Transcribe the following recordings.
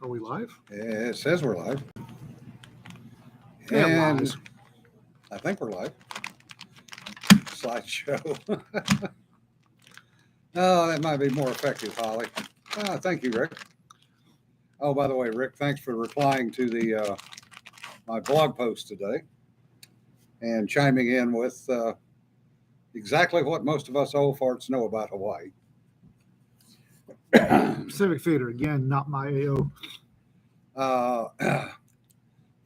Are we live? It says we're live. Yeah, And lies. I think we're live. Slideshow. Oh, that might be more effective, Holly. Thank you, Rick. Oh, by the way, Rick, thanks for replying to the my blog post today and chiming in with exactly what most of us old farts know about Hawaii. Civic Theater, again, not my AO.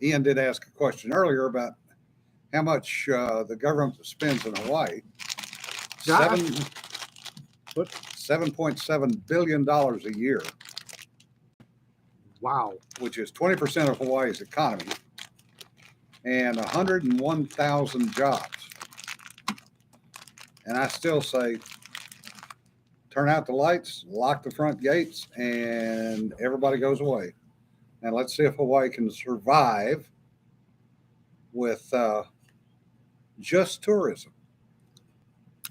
Ian did ask a question earlier about how much the government spends in Hawaii. $7.7 billion a year. Wow. Which is 20% of Hawaii's economy and 101,000 jobs. And I still say, turn out the lights, lock the front gates, and everybody goes away. And let's see if Hawaii can survive with just tourism,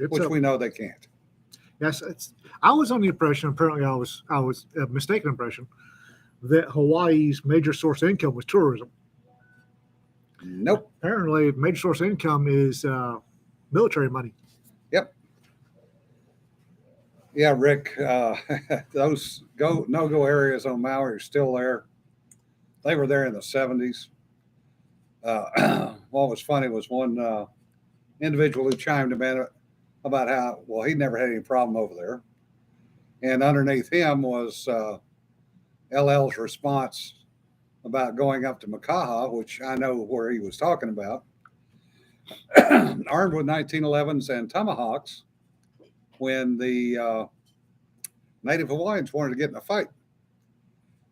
which we know they can't. Yes, I was on the impression, apparently I was a mistaken impression, that Hawaii's major source of income was tourism. Nope. Apparently, major source of income is military money. Yep. Yeah, Rick, those no-go areas on Maui are still there. They were there in the 70s. What was funny was one individual who chimed in about how, well, he never had any problem over there. And underneath him was LL's response about going up to Makaha, which I know where he was talking about, armed with 1911s and tomahawks when the Native Hawaiians wanted to get in a fight.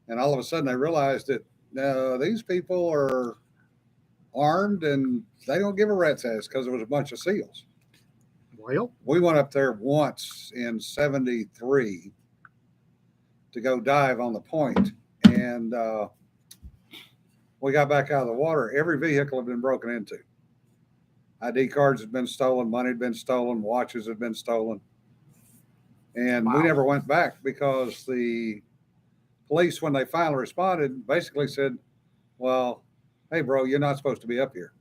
And all of a sudden they realized that these people are armed and they don't give a rat's ass because there was a bunch of seals. Well, we went up there once in 73 to go dive on the point, and we got back out of the water. Every vehicle had been broken into. ID cards had been stolen, money had been stolen, watches had been stolen. And we never went back because the police, when they finally responded, basically said, well, hey, bro, you're not supposed to be up here.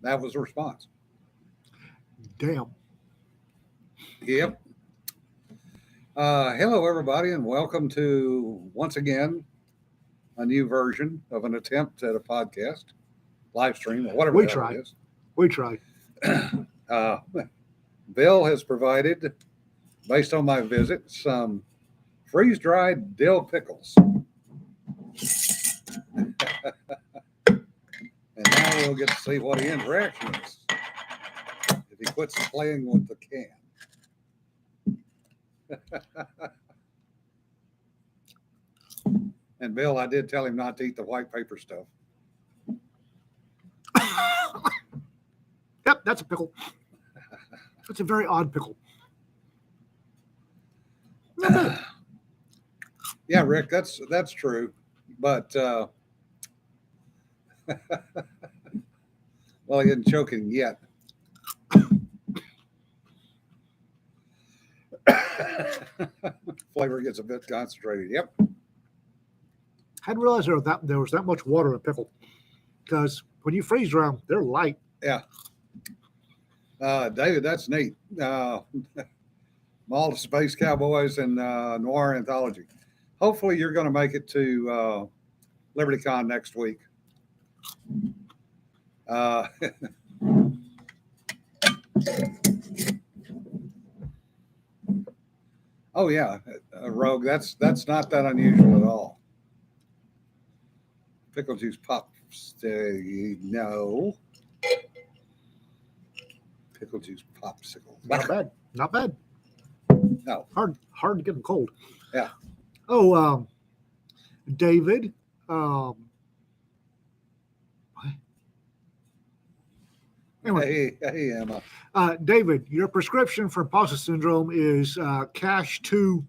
That was the response. Damn. Yep. Hello, everybody, and welcome to, once again, a new version of an attempt at a podcast, live stream, or whatever it is. We try. Bill has provided, based on my visit, some freeze-dried dill pickles. And now we'll get to see what Ian's reaction is if he quits playing with the can. And Bill, I did tell him not to eat the white paper stuff. Yep, that's a pickle. That's a very odd pickle. Yeah, Rick, that's true. But well, he isn't choking yet. Flavor gets a bit concentrated. Yep. I hadn't realized there was that much water in a pickle, because when you freeze dry them, they're light. Yeah. David, that's neat. Mall of Space Cowboys and Noir Anthology. Hopefully you're going to make it to LibertyCon next week. Oh yeah, Rogue. That's not that unusual at all. Pickle juice pop. No. Pickle juice popsicle. Not bad. Not bad. No. Hard to get them cold. Yeah. Oh, David. Anyway. Hey, Emma. David, your prescription for imposter syndrome is cash 2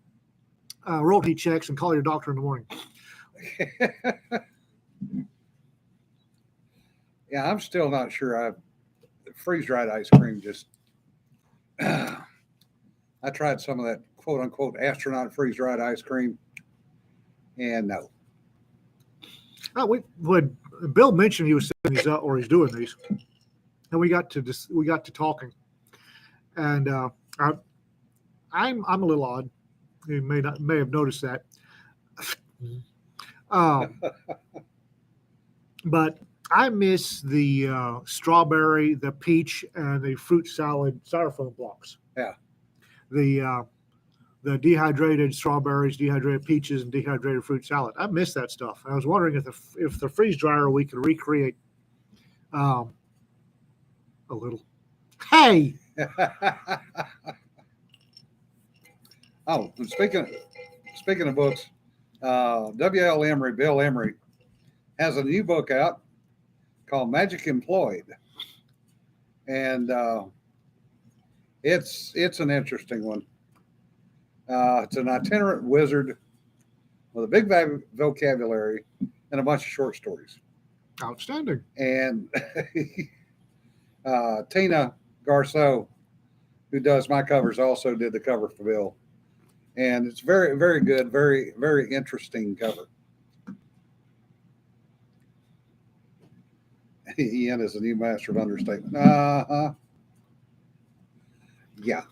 royalty checks and call your doctor in the morning. Yeah, I'm still not sure. Freeze-dried ice cream just... I tried some of that quote-unquote astronaut freeze-dried ice cream. And no. When Bill mentioned he was setting these up or he's doing these, and we got to talking, and I'm a little odd. You may have noticed that. But I miss the strawberry, the peach, and the fruit salad styrofoam blocks. Yeah. The dehydrated strawberries, dehydrated peaches, and dehydrated fruit salad. I miss that stuff. I was wondering if the freeze dryer we could recreate a little. Hey. Oh, speaking of books, W.L. Emery, Bill Emery, has a new book out called Magic Employed, and it's an interesting one. It's an itinerant wizard with a big vocabulary and a bunch of short stories. Outstanding. And Tina Garceau, who does my covers, also did the cover for Bill. And it's very, very good, very, very interesting cover. Ian is a new master of understatement. Yeah.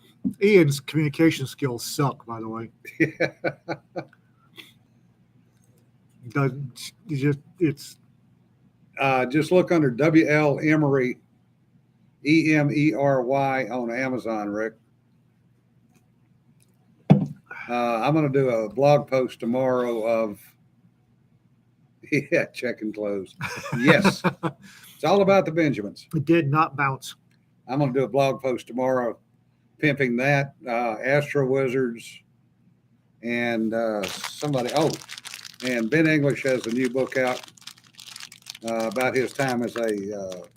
Ian's communication skills suck, by the way. Just look under W.L. Emery, Emery on Amazon, Rick. I'm going to do a blog post tomorrow of check and close. Yes. It's all about the Benjamins. It did not bounce. I'm going to do a blog post tomorrow pimping that, Astro Wizards, and somebody. Oh, and Ben English has a new book out about his time as a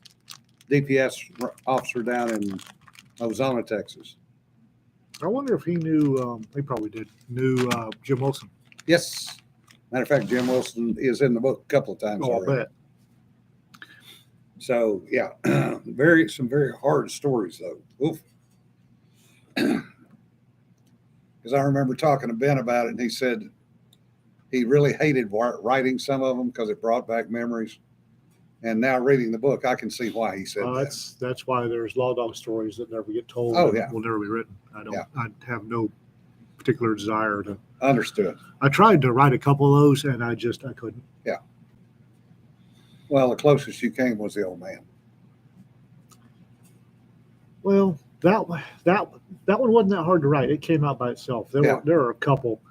DPS officer down in Ozona, Texas. I wonder if he knew, he probably did, knew Jim Wilson. Yes. Matter of fact, Jim Wilson is in the book a couple of times already. I bet. So, yeah, some very hard stories, though. Oof. Because I remember talking to Ben about it, and he said he really hated writing some of them because it brought back memories. And now reading the book, I can see why he said that. That's why there's law dog stories that never get told. Oh, yeah. Will never be written. I have no particular desire to. Understood. I tried to write a couple of those, and I couldn't. Yeah. Well, the closest you came was the old man. Well, that one wasn't that hard to write. It came out by itself. There were a couple.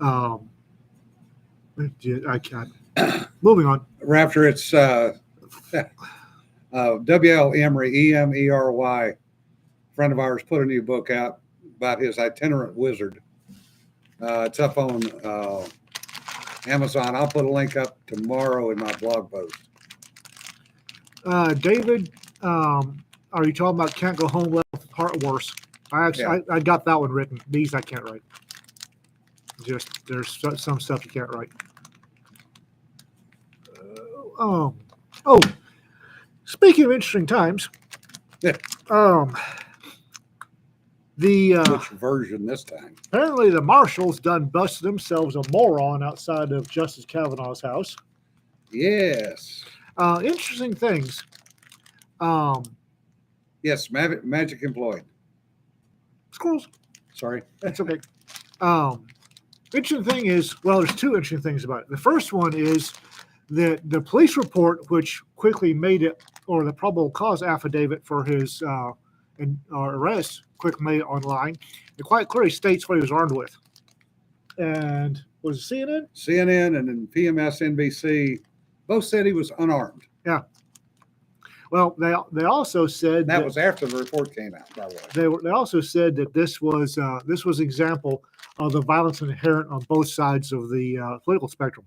I can't. Moving on. Raptor, it's W.L. Emery, Emery. Friend of ours put a new book out about his itinerant wizard. It's up on Amazon. I'll put a link up tomorrow in my blog post. David, are you talking about Can't Go Home Left Heart Worse? I got that one written. These I can't write. Just there's some stuff you can't write. Speaking of interesting times, Which version this time? Apparently the marshals done busted themselves a moron outside of Justice Kavanaugh's house. Yes. Interesting things. Yes, Magic Employed. Squirrels. Sorry. That's okay. Interesting thing is, well, there's two interesting things about it. The first one is that the police report, which quickly made it, or the probable cause affidavit for his arrest, quickly made it online. It quite clearly states what he was armed with. And was it CNN? CNN and then PMS NBC both said he was unarmed. Yeah. Well, they also said that was after the report came out, by the way. They also said that this was an example of the violence inherent on both sides of the political spectrum.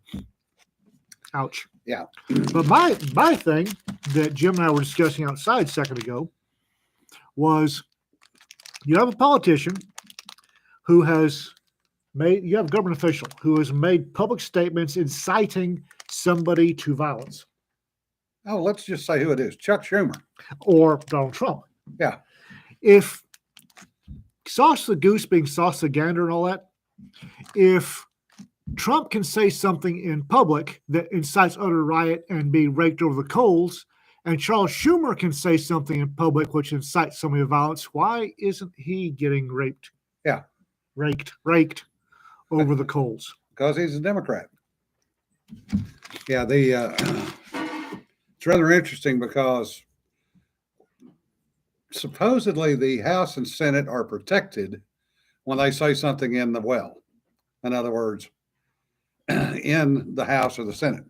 Ouch. Yeah. But my thing that Jim and I were discussing outside a second ago was you have a politician who has you have a government official who has made public statements inciting somebody to violence. Oh, let's just say who it is. Chuck Schumer. Or Donald Trump. Yeah. If sauce the goose being sauce the gander and all that, if Trump can say something in public that incites utter riot and be raked over the coals, and Charles Schumer can say something in public which incites so many violence. Why isn't he getting raped? Yeah. Raked over the coals. Because he's a Democrat. Yeah, it's rather interesting because supposedly the House and Senate are protected when they say something in the well. In other words, in the House or the Senate.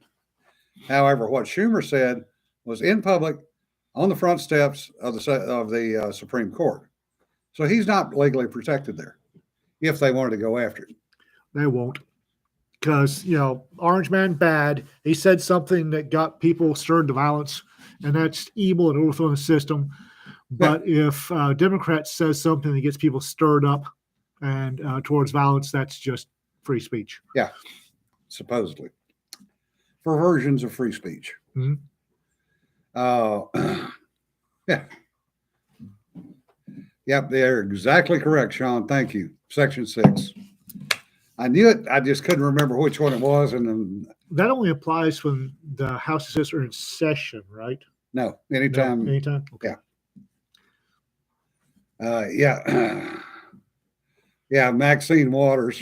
However, what Schumer said was in public on the front steps of the Supreme Court. So he's not legally protected there if they wanted to go after it. They won't. Because, Orange Man bad. He said something that got people stirred to violence, and that's evil and overthrowing the system. But if Democrat says something that gets people stirred up and towards violence, that's just free speech. Yeah, supposedly. Perversions of free speech. Mm-hmm. Yeah. Yep, they're exactly correct, Sean. Thank you. Section 6. I knew it. I just couldn't remember which one it was. And that only applies when the House and Senate are in session, right? No, anytime. No, anytime? Okay. Yeah. Yeah, Maxine Waters.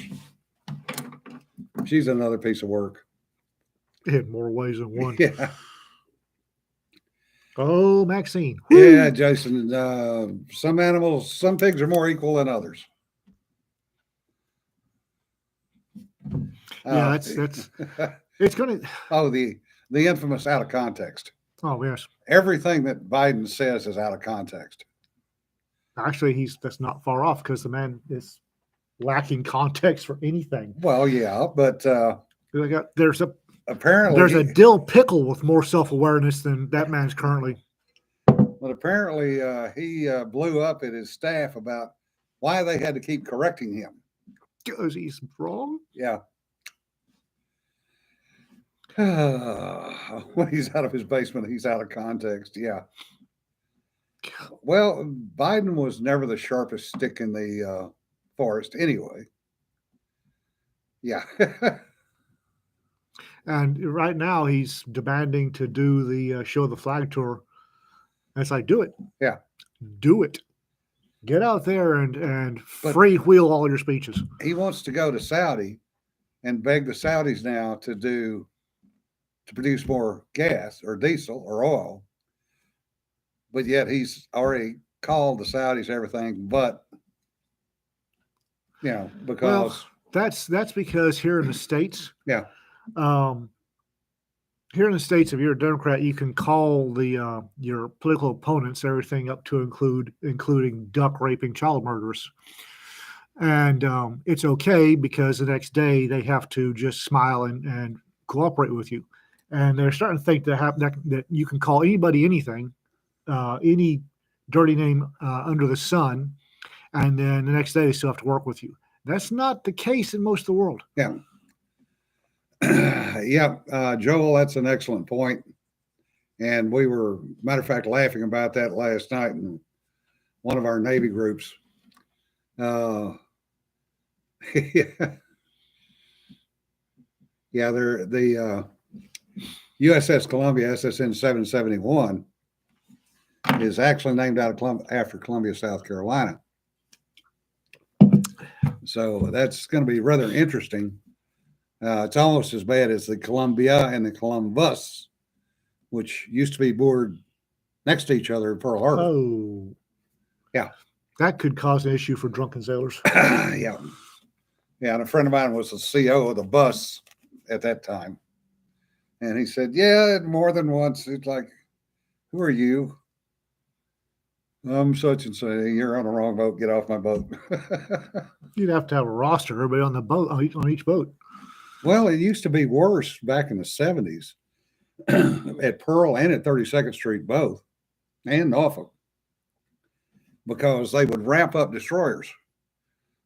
She's another piece of work. In more ways than one. Yeah. Oh, Maxine. Woo! Yeah, Jason. Some pigs are more equal than others. Yeah, that's it's going to. Oh, the infamous out of context. Oh, yes. Everything that Biden says is out of context. Actually, that's not far off because the man is lacking context for anything. Well, yeah, but there's a dill pickle with more self-awareness than that man's currently. But apparently, he blew up at his staff about why they had to keep correcting him. Because he's wrong? Yeah. When he's out of his basement, he's out of context. Yeah. Well, Biden was never the sharpest stick in the forest anyway. Yeah. And right now he's demanding to do the show the flag tour. And it's like, do it. Yeah. Do it. Get out there and free wheel all your speeches. He wants to go to Saudi and beg the Saudis now to produce more gas or diesel or oil. But yet he's already called the Saudis everything but, because. Well, that's because here in the States. Yeah. Here in the States, if you're a Democrat, you can call your political opponents everything up to including duck raping child murderers. And it's okay because the next day they have to just smile and cooperate with you. And they're starting to think that you can call anybody anything, any dirty name under the sun, and then the next day they still have to work with you. That's not the case in most of the world. Yeah. Yeah, Joel, that's an excellent point. And we were, matter of fact, laughing about that last night in one of our Navy groups. Yeah, the USS Columbia, SSN 771, is actually named after Columbia, South Carolina. So that's going to be rather interesting. It's almost as bad as the Columbia and the Columbus, which used to be moored next to each other in Pearl Harbor. Oh. Yeah. That could cause an issue for drunken sailors. Yeah. Yeah, and a friend of mine was the CO of the bus at that time. And he said, yeah, more than once. It's like, who are you? I'm such and such. You're on the wrong boat. Get off my boat. You'd have to have a roster, everybody on the boat, on each boat. Well, it used to be worse back in the 70s at Pearl and at 32nd Street, both, and Norfolk, because they would ramp up destroyers.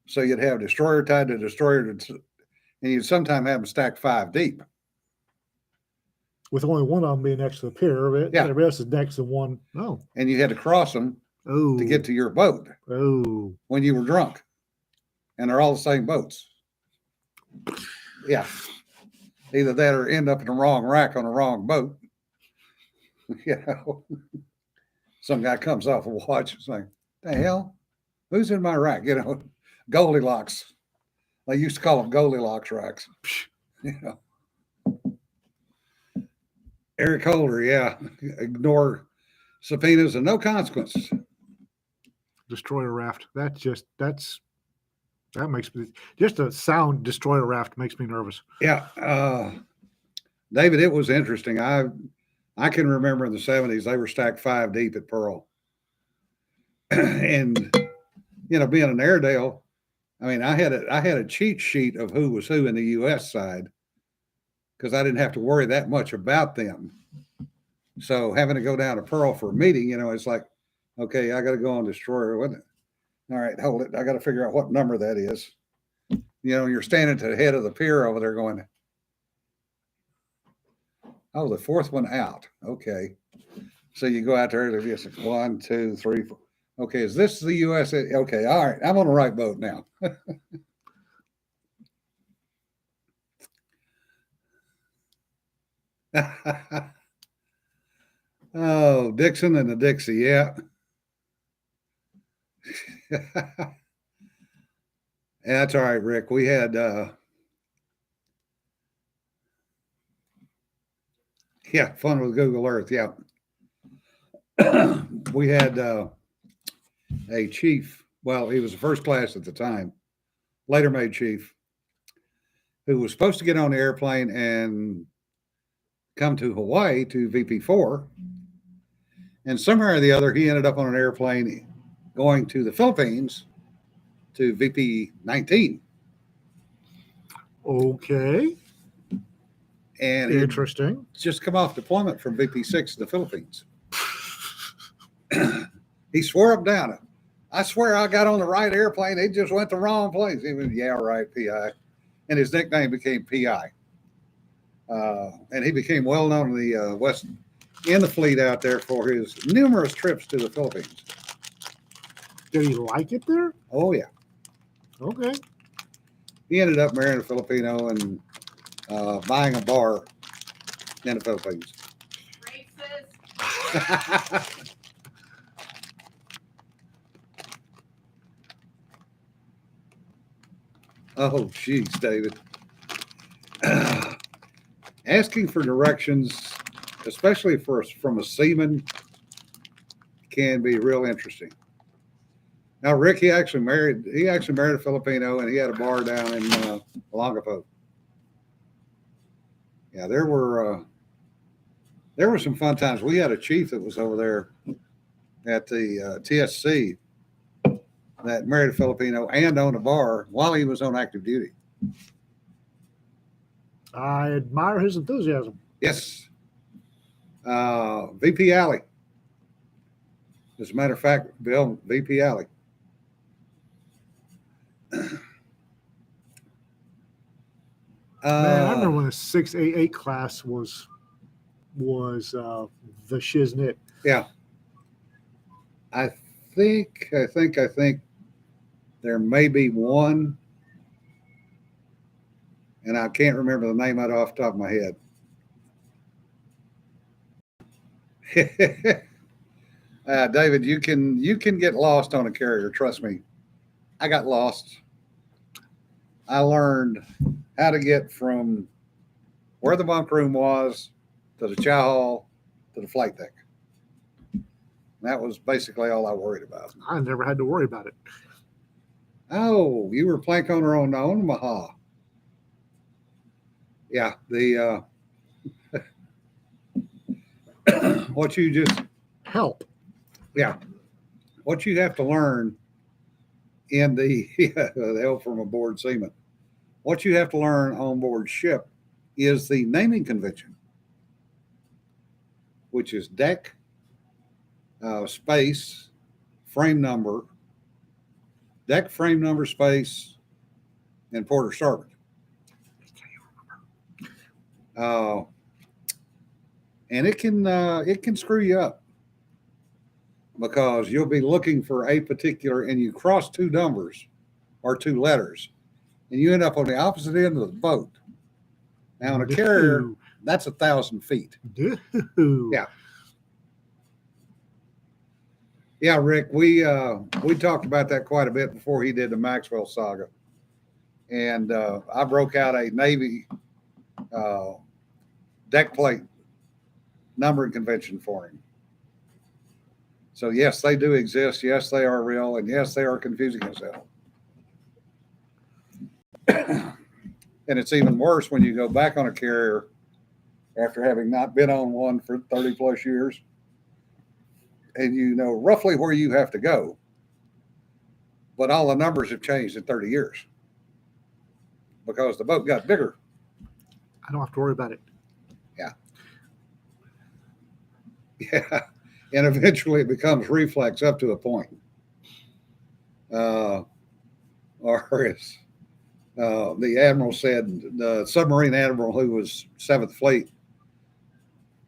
So you'd have destroyer tied to destroyer, and you'd sometimes have them stacked 5 deep. With only one of them being next to the pier. Yeah. Everybody else is next to one. Oh. And you had to cross them to get to your boat. Oh. When you were drunk. And they're all the same boats. Yeah. Either that or end up in the wrong rack on the wrong boat. You know, some guy comes off a watch. It's like, the hell? Who's in my rack? You know, Goldilocks. They used to call them Goldilocks racks. You know, Eric Holder, yeah. Ignore subpoenas and no consequences. Destroyer raft. That makes me, just a sound destroyer raft makes me nervous. Yeah. David, it was interesting. I can remember in the 70s, they were stacked 5 deep at Pearl. And, you know, being an Airedale, I mean, I had a cheat sheet of who was who in the U.S. side because I didn't have to worry that much about them. So having to go down to Pearl for a meeting, you know, it's like, okay, I got to go on destroyer with it. All right, hold it. I got to figure out what number that is. You know, you're standing to the head of the pier over there going, oh, the 4th one out. Okay. So you go out there, there's 1, 2, 3, 4. Okay, is this the U.S.? Okay, all right, I'm on the right boat now. Oh, Dixon and the Dixie, yeah. That's all right, Rick. We had fun with Google Earth, yeah. We had a chief, well, he was the first class at the time, later made chief, who was supposed to get on the airplane and come to Hawaii to VP4. And somehow or the other, he ended up on an airplane going to the Philippines to VP19. Okay. And interesting. Just come off deployment from VP6 to the Philippines. He swore up down it. I swear I got on the right airplane. They just went the wrong place. He went, yeah, right, PI. And his nickname became PI. And he became well known in the West, in the fleet out there for his numerous trips to the Philippines. Did he like it there? Oh, yeah. Okay. He ended up marrying a Filipino and buying a bar in the Philippines. Racist. Oh, geez, David. Asking for directions, especially from a seaman, can be real interesting. Now, Rick, he actually married a Filipino, and he had a bar down in Olongapo. Yeah, there were some fun times. We had a chief that was over there at the TSC that married a Filipino and owned a bar while he was on active duty. I admire his enthusiasm. Yes. VP Alley. As a matter of fact, Bill, VP Alley. Man, I remember when the 688 class was the shiznit. Yeah. I think there may be one, and I can't remember the name of it off the top of my head. David, you can get lost on a carrier. Trust me. I got lost. I learned how to get from where the bunk room was to the chow hall to the flight deck. That was basically all I worried about. I never had to worry about it. Oh, you were plank owner on Omaha. Yeah, the what you just help. Yeah, what you have to learn in the help from a board seaman. What you have to learn on board ship is the naming convention, which is deck, space, frame number, deck, frame number, space, and port or starboard. And it can screw you up because you'll be looking for a particular, and you cross 2 numbers or 2 letters, and you end up on the opposite end of the boat. Now, on a carrier, that's 1,000 feet. Yeah. Yeah, Rick, we talked about that quite a bit before he did the Maxwell saga. And I broke out a Navy deck plate numbering convention for him. So, yes, they do exist. Yes, they are real. And yes, they are confusing as hell. And it's even worse when you go back on a carrier after having not been on one for 30 plus years. And you know roughly where you have to go. But all the numbers have changed in 30 years because the boat got bigger. I don't have to worry about it. Yeah. And eventually it becomes reflex up to a point. Or as the admiral said, the submarine admiral who was 7th Fleet,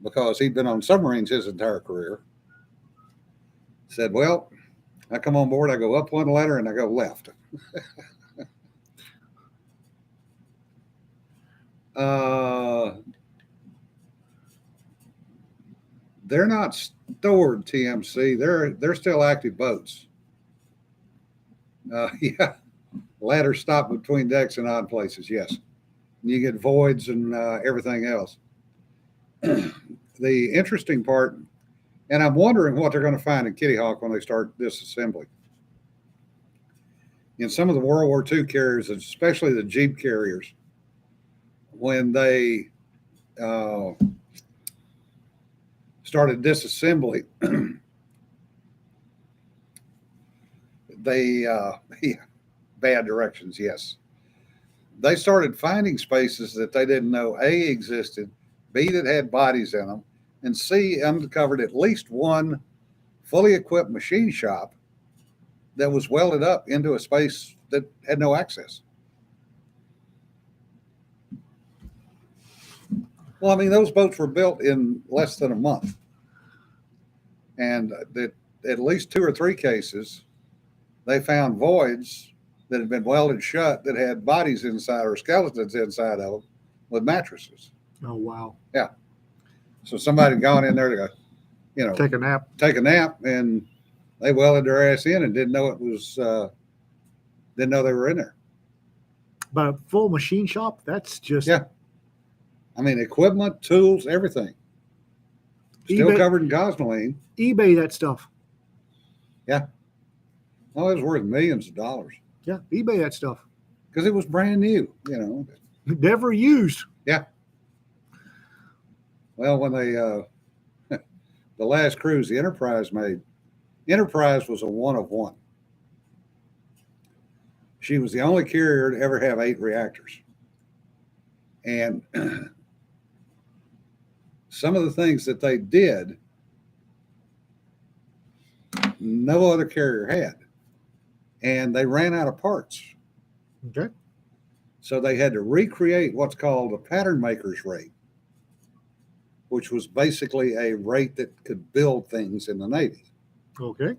because he'd been on submarines his entire career, said, well, I come on board, I go up one ladder and I go left. They're not stored, TMC. They're still active boats. Yeah, ladders stop between decks in odd places. Yes, you get voids and everything else. The interesting part, and I'm wondering what they're going to find in Kitty Hawk when they start disassembly. In some of the World War II carriers, especially the Jeep carriers, when they started disassembly, they bad directions. Yes, they started finding spaces that they didn't know A existed, B that had bodies in them, and C uncovered at least one fully equipped machine shop that was welded up into a space that had no access. Well, I mean, those boats were built in less than a month. And that at least 2 or 3 cases, they found voids that had been welded shut that had bodies inside or skeletons inside of them with mattresses. Oh, wow. Yeah. So somebody had gone in there to go, you know, Take a nap, and they welded their ass in and didn't know it was, didn't know they were in there. But a full machine shop, that's just. Yeah. I mean, equipment, tools, everything. Still eBay, covered in gosmoline. eBay that stuff. Yeah. Oh, it was worth millions of dollars. Yeah, eBay that stuff. Because it was brand new, you know. Never used. Yeah. Well, when they, the last cruise the Enterprise made, Enterprise was a one of one. She was the only carrier to ever have 8 reactors. And some of the things that they did, no other carrier had. And they ran out of parts. Okay. So they had to recreate what's called a pattern maker's rate, which was basically a rate that could build things in the Navy. Okay.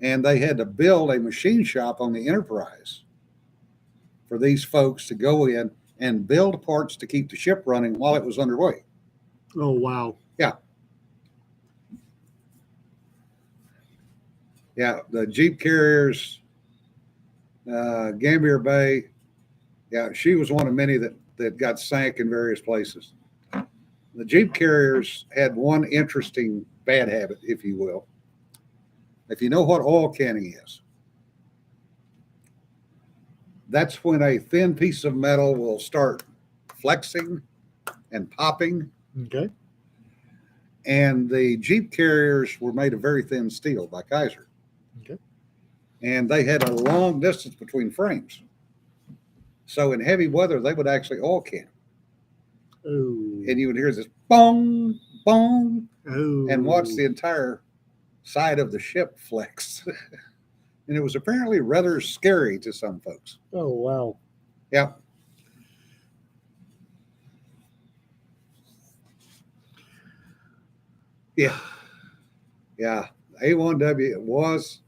And they had to build a machine shop on the Enterprise for these folks to go in and build parts to keep the ship running while it was underway. Oh, wow. Yeah. Yeah, the Jeep carriers, Gambier Bay, yeah, she was one of many that got sank in various places. The Jeep carriers had one interesting bad habit, if you will. If you know what oil canning is, that's when a thin piece of metal will start flexing and popping. Okay. And the Jeep carriers were made of very thin steel by Kaiser. Okay. And they had a long distance between frames. So in heavy weather, they would actually oil can. Oh. And you would hear this bong, bong, Oh. and watch the entire side of the ship flex. And it was apparently rather scary to some folks. Oh, wow. Yeah. Yeah. Yeah. A1W was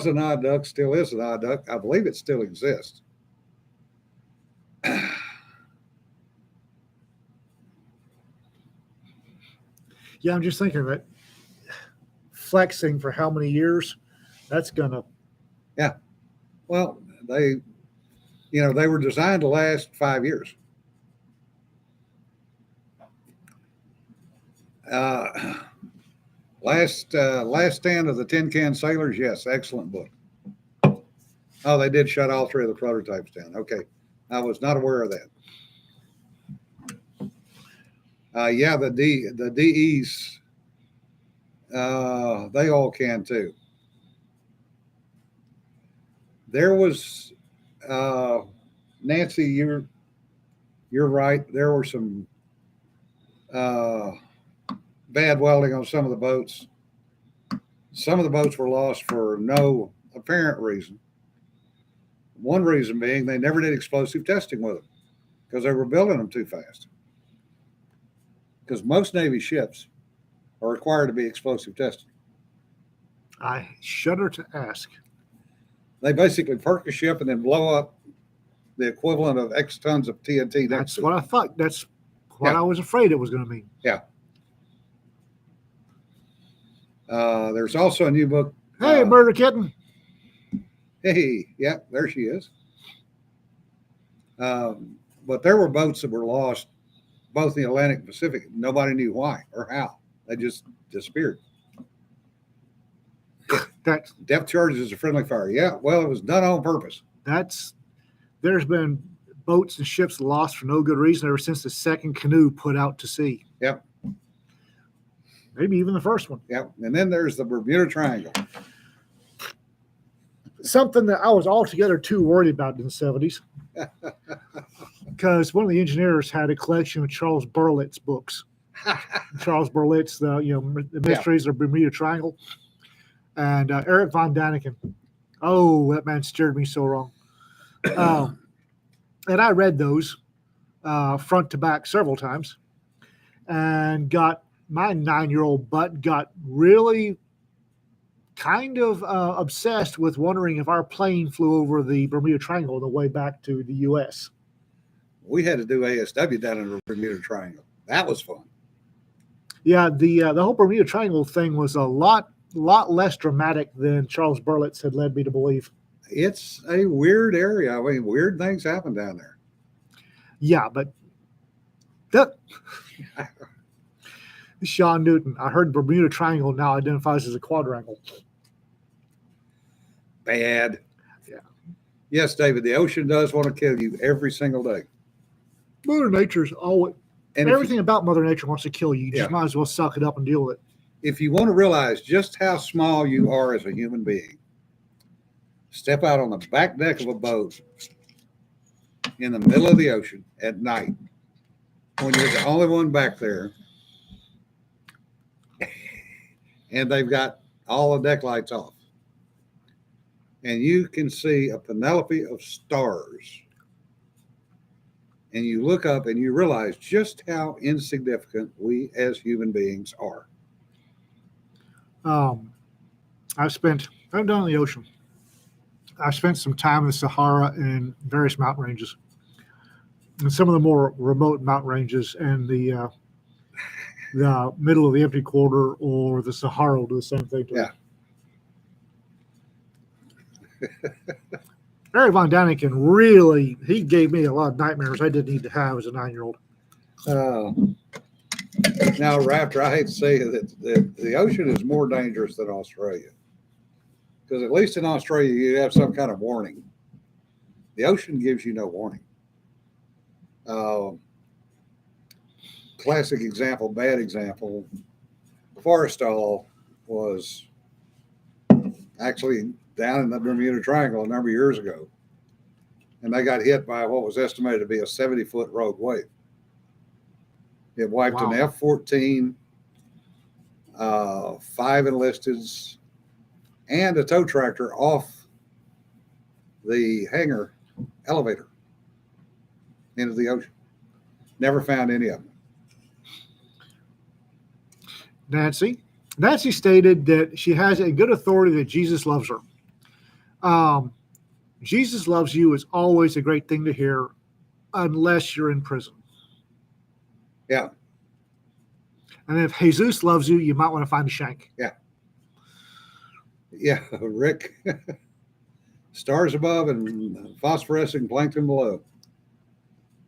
an odd duck, still is an odd duck. I believe it still exists. Yeah, I'm just thinking that flexing for how many years? That's gonna. Well, they were designed to last 5 years. Uh, last stand of the Tin Can Sailors. Yes, excellent book. Oh, they did shut all three of the prototypes down. Okay, I was not aware of that. Yeah, the DEs, they all can too. There was Nancy, you're right. There were some uh, bad welding on some of the boats. Some of the boats were lost for no apparent reason. One reason being they never did explosive testing with them because they were building them too fast. Because most Navy ships are required to be explosive tested. I shudder to ask. They basically perk a ship and then blow up the equivalent of X tons of TNT next That's to what it. I thought. That's what Yeah. I was afraid it was going to mean. Yeah. There's also a new book. Hey, murder kitten. Hey, yeah, there she is. But there were boats that were lost, both in the Atlantic and Pacific. Nobody knew why or how. They just disappeared. That's Depth charges is a friendly fire. Yeah, well, it was done on purpose. there's been boats and ships lost for no good reason ever since the second canoe put out to sea. Yep. Maybe even the first one. Yep. And then there's the Bermuda Triangle. Something that I was altogether too worried about in the 70s. Because one of the engineers had a collection of Charles Berlitz's books. Charles Berlitz, the Mysteries of Bermuda Triangle, and Eric von Daniken. Oh, that man steered me so wrong. And I read those front to back several times, and got my 9-year-old butt got really kind of obsessed with wondering if our plane flew over the Bermuda Triangle on the way back to the U.S. We had to do ASW down in the Bermuda Triangle. That was fun. Yeah, the whole Bermuda Triangle thing was a lot less dramatic than Charles Berlitz had led me to believe. It's a weird area. I mean, weird things happen down there. Yeah, but that Sean Newton, I heard Bermuda Triangle now identifies as a quadrangle. Bad. Yeah. Yes, David, the ocean does want to kill you every single day. Mother Nature's always, And everything about Mother Nature wants to kill you. You just Yeah. might as well suck it up and deal with it. if you want to realize just how small you are as a human being, step out on the back deck of a boat in the middle of the ocean at night when you're the only one back there and they've got all the deck lights off. And you can see a Penelope of stars. And you look up and you realize just how insignificant we as human beings are. I've done the ocean. I've spent some time in the Sahara and various mountain ranges, and some of the more remote mountain ranges, and the middle of the empty quarter or the Sahara will do the same thing to Yeah. Eric von Daniken really, he gave me a lot of nightmares I didn't need to have as a 9-year-old. Now, Raptor, I hate to say that the ocean is more dangerous than Australia. Because at least in Australia, you have some kind of warning. The ocean gives you no warning. Classic example, bad example, Forrestal was actually down in the Bermuda Triangle a number of years ago. And they got hit by what was estimated to be a 70-foot rogue wave. It wiped an F-14, 5 enlisteds, and a tow tractor off the hangar elevator into the ocean. Never found any of them. Nancy stated that she has a good authority that Jesus loves her. Jesus loves you is always a great thing to hear, unless you're in prison. Yeah. And if Jesus loves you, you might want to find a shank. Yeah, Rick. Stars above and phosphorescent plankton below.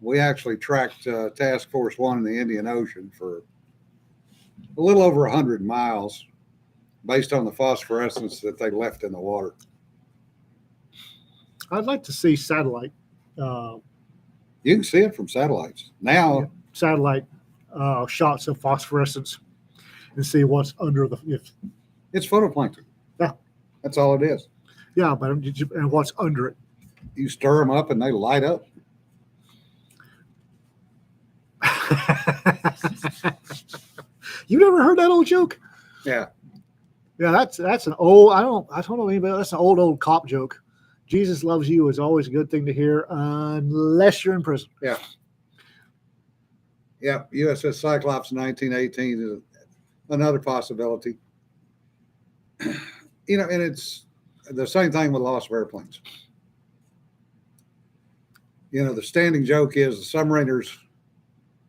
We actually tracked Task Force 1 in the Indian Ocean for a little over 100 miles based on the phosphorescence that they left in the water. I'd like to see satellite You can see it from satellites. Now, satellite shots of phosphorescence and see what's under the it's photoplankton. Yeah. That's all it is. yeah, but and what's under it. You stir them up and they light up. You never heard that old joke? Yeah. Yeah, that's an old. I don't know anybody. That's an old cop joke. Jesus loves you is always a good thing to hear, unless you're in prison. Yeah. Yeah. USS Cyclops 1918 is another possibility. You know, and it's the same thing with loss of airplanes. You know, the standing joke is the submariners,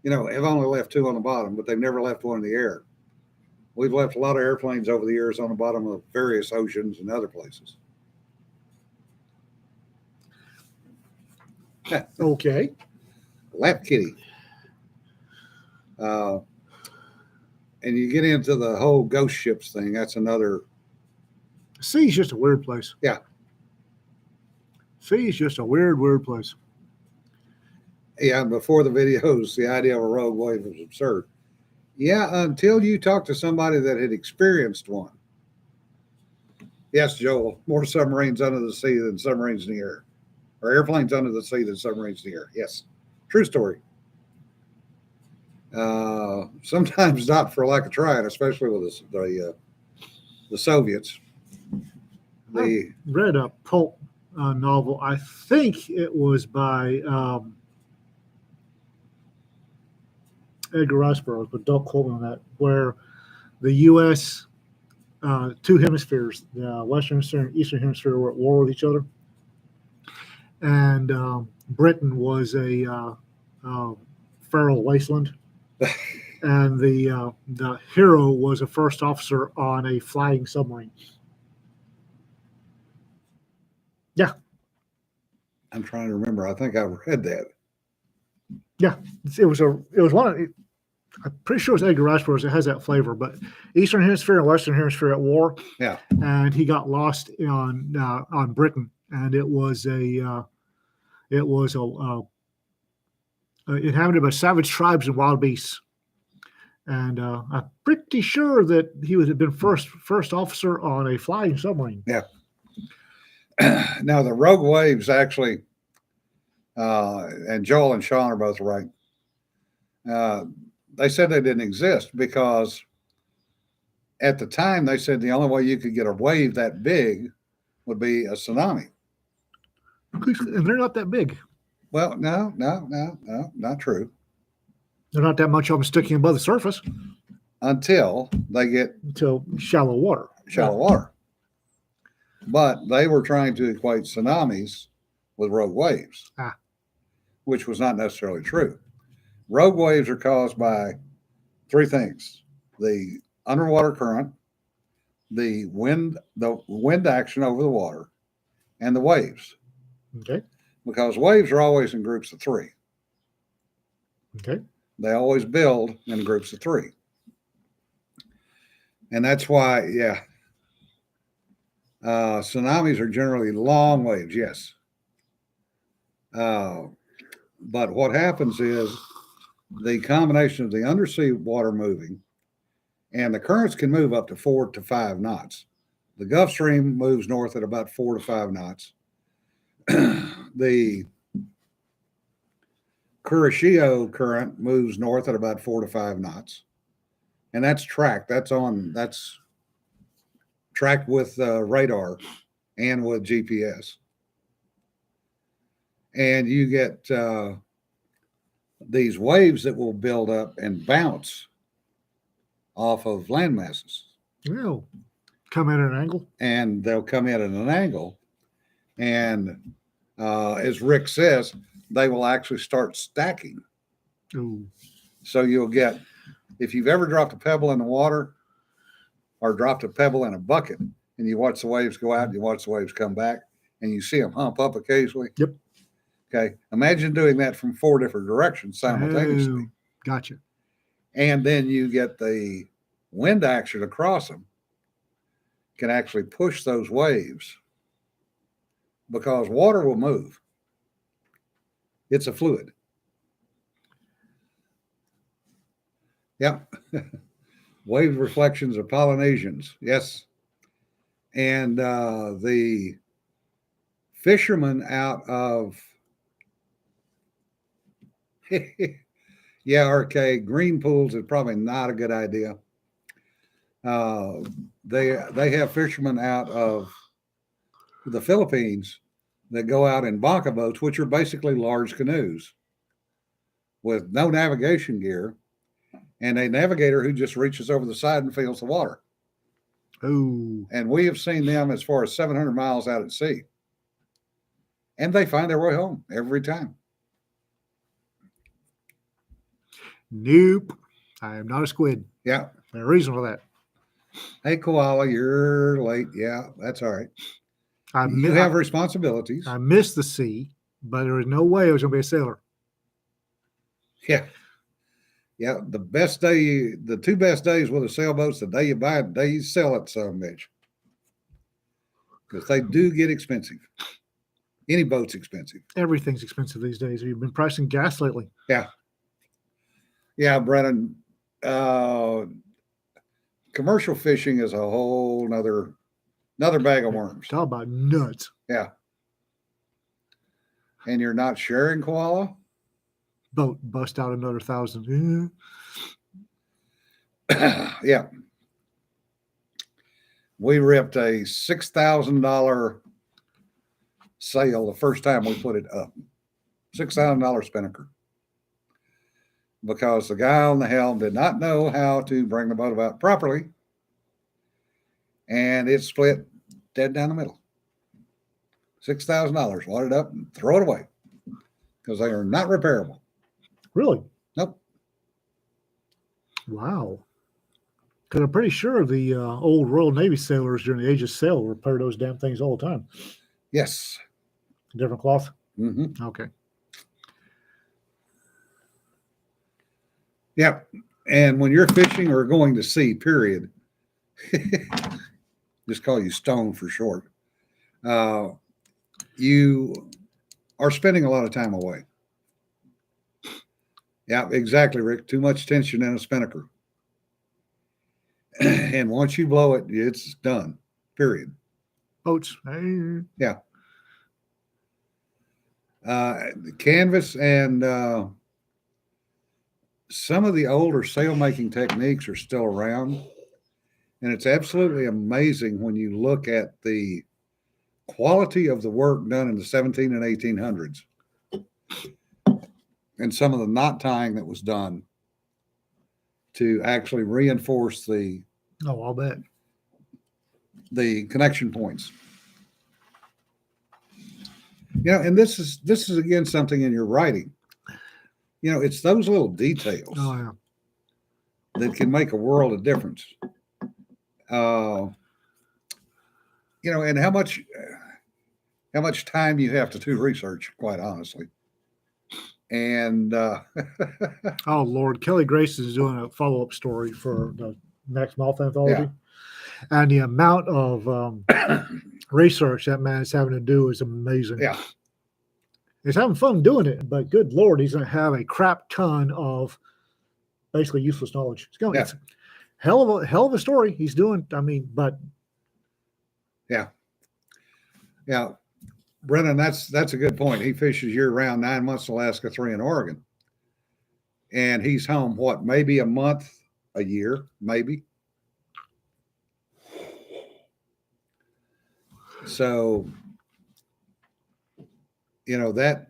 you know, have only left 2 on the bottom, but they've never left 1 in the air. We've left a lot of airplanes over the years on the bottom of various oceans and other places. Okay. Lap kitty. And you get into the whole ghost ships thing. That's another. Sea's just a weird place. Yeah. Sea's just a weird place. Yeah, before the videos, the idea of a rogue wave was absurd. Yeah, until you talk to somebody that had experienced one. Yes, Joel, more submarines under the sea than submarines in the air. Or airplanes under the sea than submarines in the air. Yes, true story. Sometimes not for lack of trying, especially with the Soviets. I read a pulp novel. I think it was by Edgar Rice Burroughs, but don't quote me on that, where the U.S., 2 hemispheres, the Western Hemisphere and Eastern Hemisphere, were at war with each other. And Britain was a feral wasteland. And the hero was a first officer on a flying submarine. Yeah. I'm trying to remember. I think I've read that. Yeah, it was one of. I'm pretty sure it's Edgar Rice Burroughs. It has that flavor, but Eastern Hemisphere and Western Hemisphere at war. Yeah, and he got lost on Britain, and it was inhabited by savage tribes and wild beasts. And I'm pretty sure that he would have been first officer on a flying submarine. Yeah. Now the rogue waves actually, and Joel and Sean are both right. They said they didn't exist because at the time they said the only way you could get a wave that big would be a tsunami. And they're not that big. Well, no, not true. They're not that much of them sticking above the surface until they get to shallow water. But they were trying to equate tsunamis with rogue waves, which was not necessarily true. Rogue waves are caused by 3 things: the underwater current, the wind action over the water, and the waves. Okay. Because waves are always in groups of 3. Okay. They always build in groups of 3. And that's why, tsunamis are generally long waves, yes. But what happens is the combination of the undersea water moving, and the currents can move up to 4 to 5 knots. The Gulf Stream moves north at about 4 to 5 knots. The Kuroshio current moves north at about 4 to 5 knots. And that's tracked. That's tracked with radar and with GPS. And you get these waves that will build up and bounce off of land masses. They'll come in at an angle. And they'll come in at an angle. And as Rick says, they will actually start stacking. Ooh. So you'll get if you've ever dropped a pebble in the water or dropped a pebble in a bucket and you watch the waves go out and you watch the waves come back and you see them hump up occasionally. Yep. Okay. Imagine doing that from 4 different directions simultaneously. Oh, gotcha. And then you get the wind action across them can actually push those waves because water will move. It's a fluid. Yep. Wave reflections are Polynesians. Yes. And the fishermen out of, yeah, RK, green pools is probably not a good idea. They have fishermen out of the Philippines that go out in banca boats, which are basically large canoes with no navigation gear, and a navigator who just reaches over the side and feels the water. Oh, And we have seen them as far as 700 miles out at sea. And they find their way home every time. nope. I am not a squid. Yeah. There's a reason for that. Hey, koala, you're late. Yeah, that's all right. You have responsibilities. I missed the sea, but there was no way I was going to be a sailor. Yeah. Yeah. The 2 best days with a sailboat's the day you buy it, the day you sell it, son of a bitch. Because they do get expensive. Any boat's expensive. Everything's expensive these days. You've been pricing gas lately. Yeah. Yeah, Brennan. Commercial fishing is a whole nother bag of worms. Talk about nuts. Yeah. And you're not sharing koala? Boat bust out another 1,000. Yeah. We ripped a $6,000 sail the first time we put it up. $6,000 spinnaker. Because the guy on the helm did not know how to bring the boat about properly. And it split dead down the middle. $6,000. Wad it up and throw it away. Because they are not repairable. Really? Nope. Wow. Because I'm pretty sure the old Royal Navy sailors during the age of sail repair those damn things all the time. Yes. Different cloth? Mm-hmm. Okay. Yeah. And when you're fishing or going to sea, period, just call you Stone for short, you are spending a lot of time away. Yeah, exactly, Rick. Too much tension in a spinnaker. And once you blow it, it's done, period. Boats. Hey. Yeah. The canvas and some of the older sail making techniques are still around. And it's absolutely amazing when you look at the quality of the work done in the 17 and 1800s and some of the knot tying that was done to actually reinforce the I'll bet. the connection points. You know, and this is again something in your writing. You know, it's those little details Oh, yeah. that can make a world of difference. You know, and how much time you have to do research, quite honestly. And Oh, Lord. Kelly Grace is doing a follow-up story for the Max Mouth anthology. Yeah. And the amount of research that man is having to do is amazing. yeah, He's having fun doing it, but good Lord, he's going to have a crap ton of basically useless knowledge. It's a hell of a story he's doing. I mean, but yeah. Brennan, that's a good point. He fishes year round, 9 months in Alaska, 3 in Oregon. And he's home, what, maybe a month, a year, maybe. So, you know, that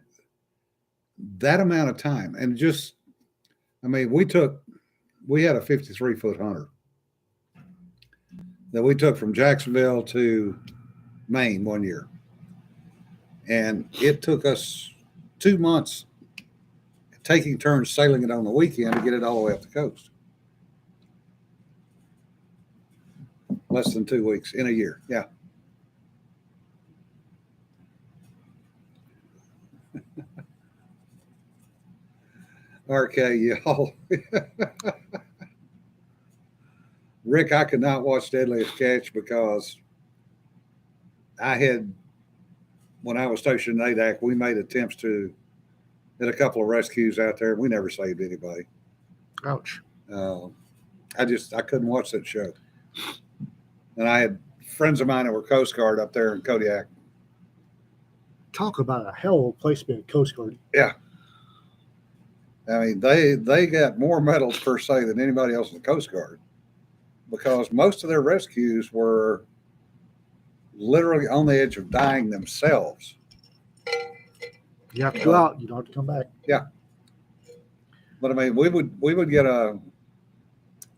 amount of time, and just, I mean, we had a 53-foot hunter that we took from Jacksonville to Maine one year. And it took us 2 months taking turns sailing it on the weekend to get it all the way up the coast. Less than 2 weeks in a year. Yeah. RK, y'all. Rick, I could not watch Deadliest Catch because when I was stationed in ADAC, we made attempts at a couple of rescues out there. We never saved anybody. Ouch. I couldn't watch that show. And I had friends of mine that were Coast Guard up there in Kodiak. Talk about a hell of a place to be a Coast Guard. Yeah. I mean, they got more medals per se than anybody else in the Coast Guard because most of their rescues were literally on the edge of dying themselves. You have to go out. You don't have to come back. Yeah. But I mean, we would get a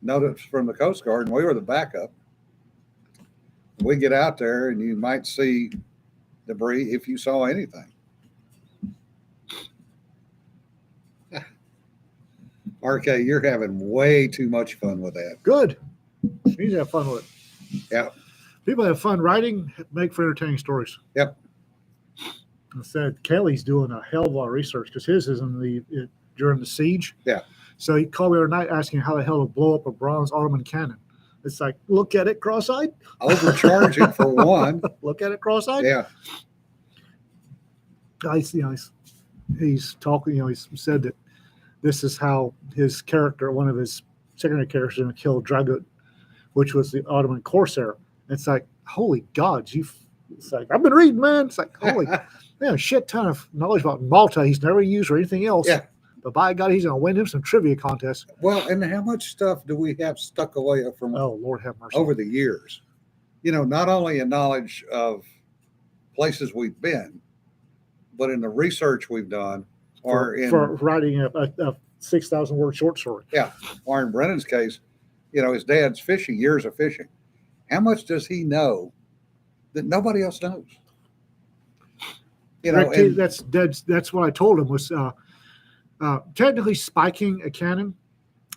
notice from the Coast Guard, and we were the backup. We get out there, and you might see debris if you saw anything. RK, you're having way too much fun with that. Good. You need to have fun with it. Yeah. People have fun writing, make for entertaining stories. Yep. Instead, Kelly's doing a hell of a lot of research because his is during the siege. Yeah. So he called me the other night asking how the hell to blow up a bronze Ottoman cannon. It's like, look at it cross-eyed. Overcharging for one. Look at it cross-eyed. Yeah. He's talking. He said that this is how his character, one of his secondary characters, is going to kill Dragut, which was the Ottoman corsair. It's like, holy gods, it's like, I've been reading, man. It's like, holy, man, a shit ton of knowledge about Malta he's never used or anything else. Yeah. But by God, he's going to win him some trivia contests. Well, and how much stuff do we have stuck away from Lord have mercy. over the years? Not only in knowledge of places we've been, but in the research we've done, for writing a 6,000 word short story. Yeah. Or in Brennan's case, his dad's fishing, years of fishing. How much does he know that nobody else knows? That's what I told him was technically spiking a cannon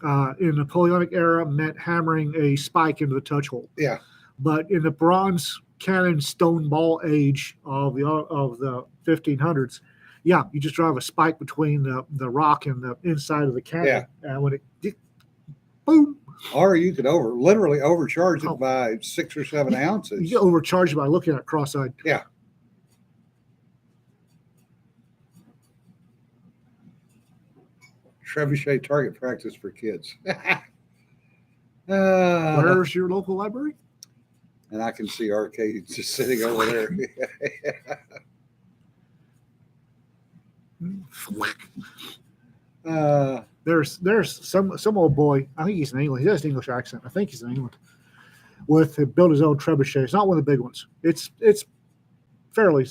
in the Napoleonic era meant hammering a spike into the touch hole. Yeah. But in the bronze cannon stone ball age of the 1500s, yeah, you just drive a spike between the rock and the inside of the cannon. Yeah. And when it boom. Or you could literally overcharge it by 6 or 7 ounces. You get overcharged by looking at it cross-eyed. Yeah. Trebuchet target practice for kids. Where's your local library? And I can see Arcade just sitting over there. There's some old boy. I think he's in England. He has an English accent. I think he's in England. Built his own trebuchet. It's not one of the big ones. It's fairly,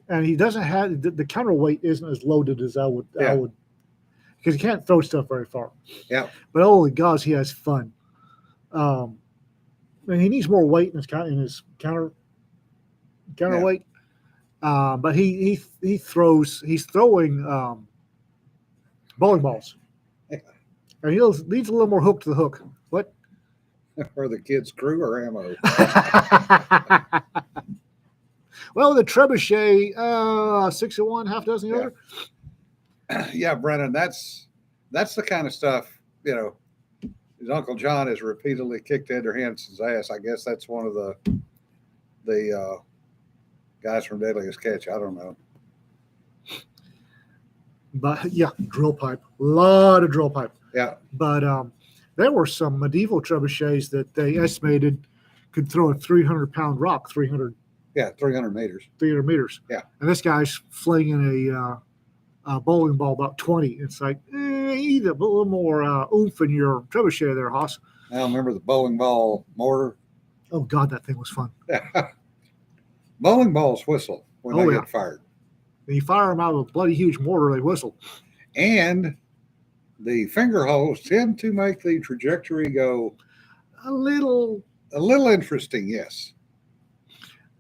and he doesn't have the counterweight isn't as loaded as I would because he can't throw stuff very far. Yeah. But holy gosh, he has fun. And he needs more weight in his counterweight. But he's throwing bowling balls. Yeah. And he needs a little more hook to the hook. What? Or the kids' crew or ammo? Well, the trebuchet, 6 of one, half dozen the other. Yeah, Brennan, that's the kind of stuff, his Uncle John has repeatedly kicked Ed Hansen's ass. I guess that's one of the guys from Deadliest Catch. I don't know. But yeah, drill pipe. A lot of drill pipe. Yeah. But there were some medieval trebuchets that they estimated could throw a 300-pound rock, 300 meters. 300 meters. Yeah. And this guy's flinging a bowling ball about 20. It's like, you need a little more oomph in your trebuchet there, Hoss. I remember the bowling ball mortar. Oh, God, that thing was fun. Bowling balls whistle when they get fired. When you fire them out of a bloody huge mortar, they whistle. And the finger holes tend to make the trajectory go a little interesting, yes.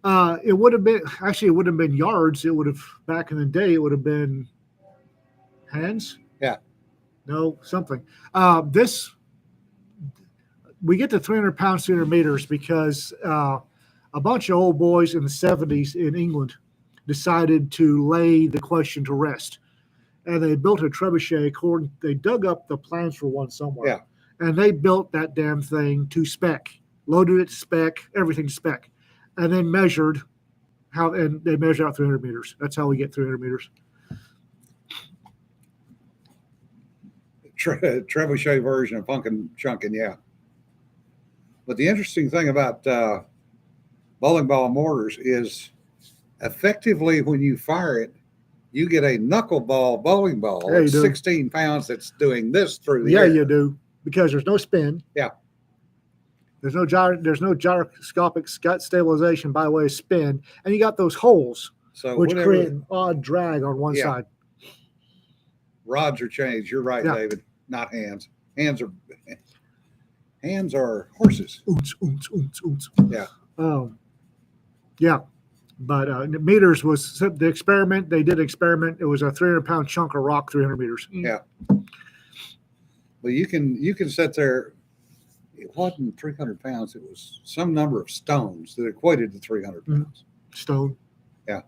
It wouldn't have been yards. It would have, back in the day, it would have been hands. Yeah. No, something. we get to 300 pounds, 300 meters because a bunch of old boys in the 70s in England decided to lay the question to rest. And they built a trebuchet. They dug up the plans for one somewhere. Yeah. And they built that damn thing to spec, loaded it to spec, everything to spec, and then measured and they measured out 300 meters. That's how we get 300 meters. Trebuchet version of Punkin' Chunkin', yeah. But the interesting thing about bowling ball mortars is effectively when you fire it, you get a knuckleball bowling ball. Yeah, It's 16 pounds that's doing this through the air. Yeah, you do, because there's no spin. Yeah. There's no gyroscopic stabilization by way of spin, and you got those holes, So which whenever create an odd drag on one side. rods are changed, you're right, Yeah. David. Not hands. Hands are horses. Oons, oons, oons, oons. Yeah. Yeah. But meters was the experiment. They did an experiment. It was a 300-pound chunk of rock, 300 meters. Yeah. Well, you can sit there. It wasn't 300 pounds. It was some number of stones that equated to 300 pounds. Stone. Yeah.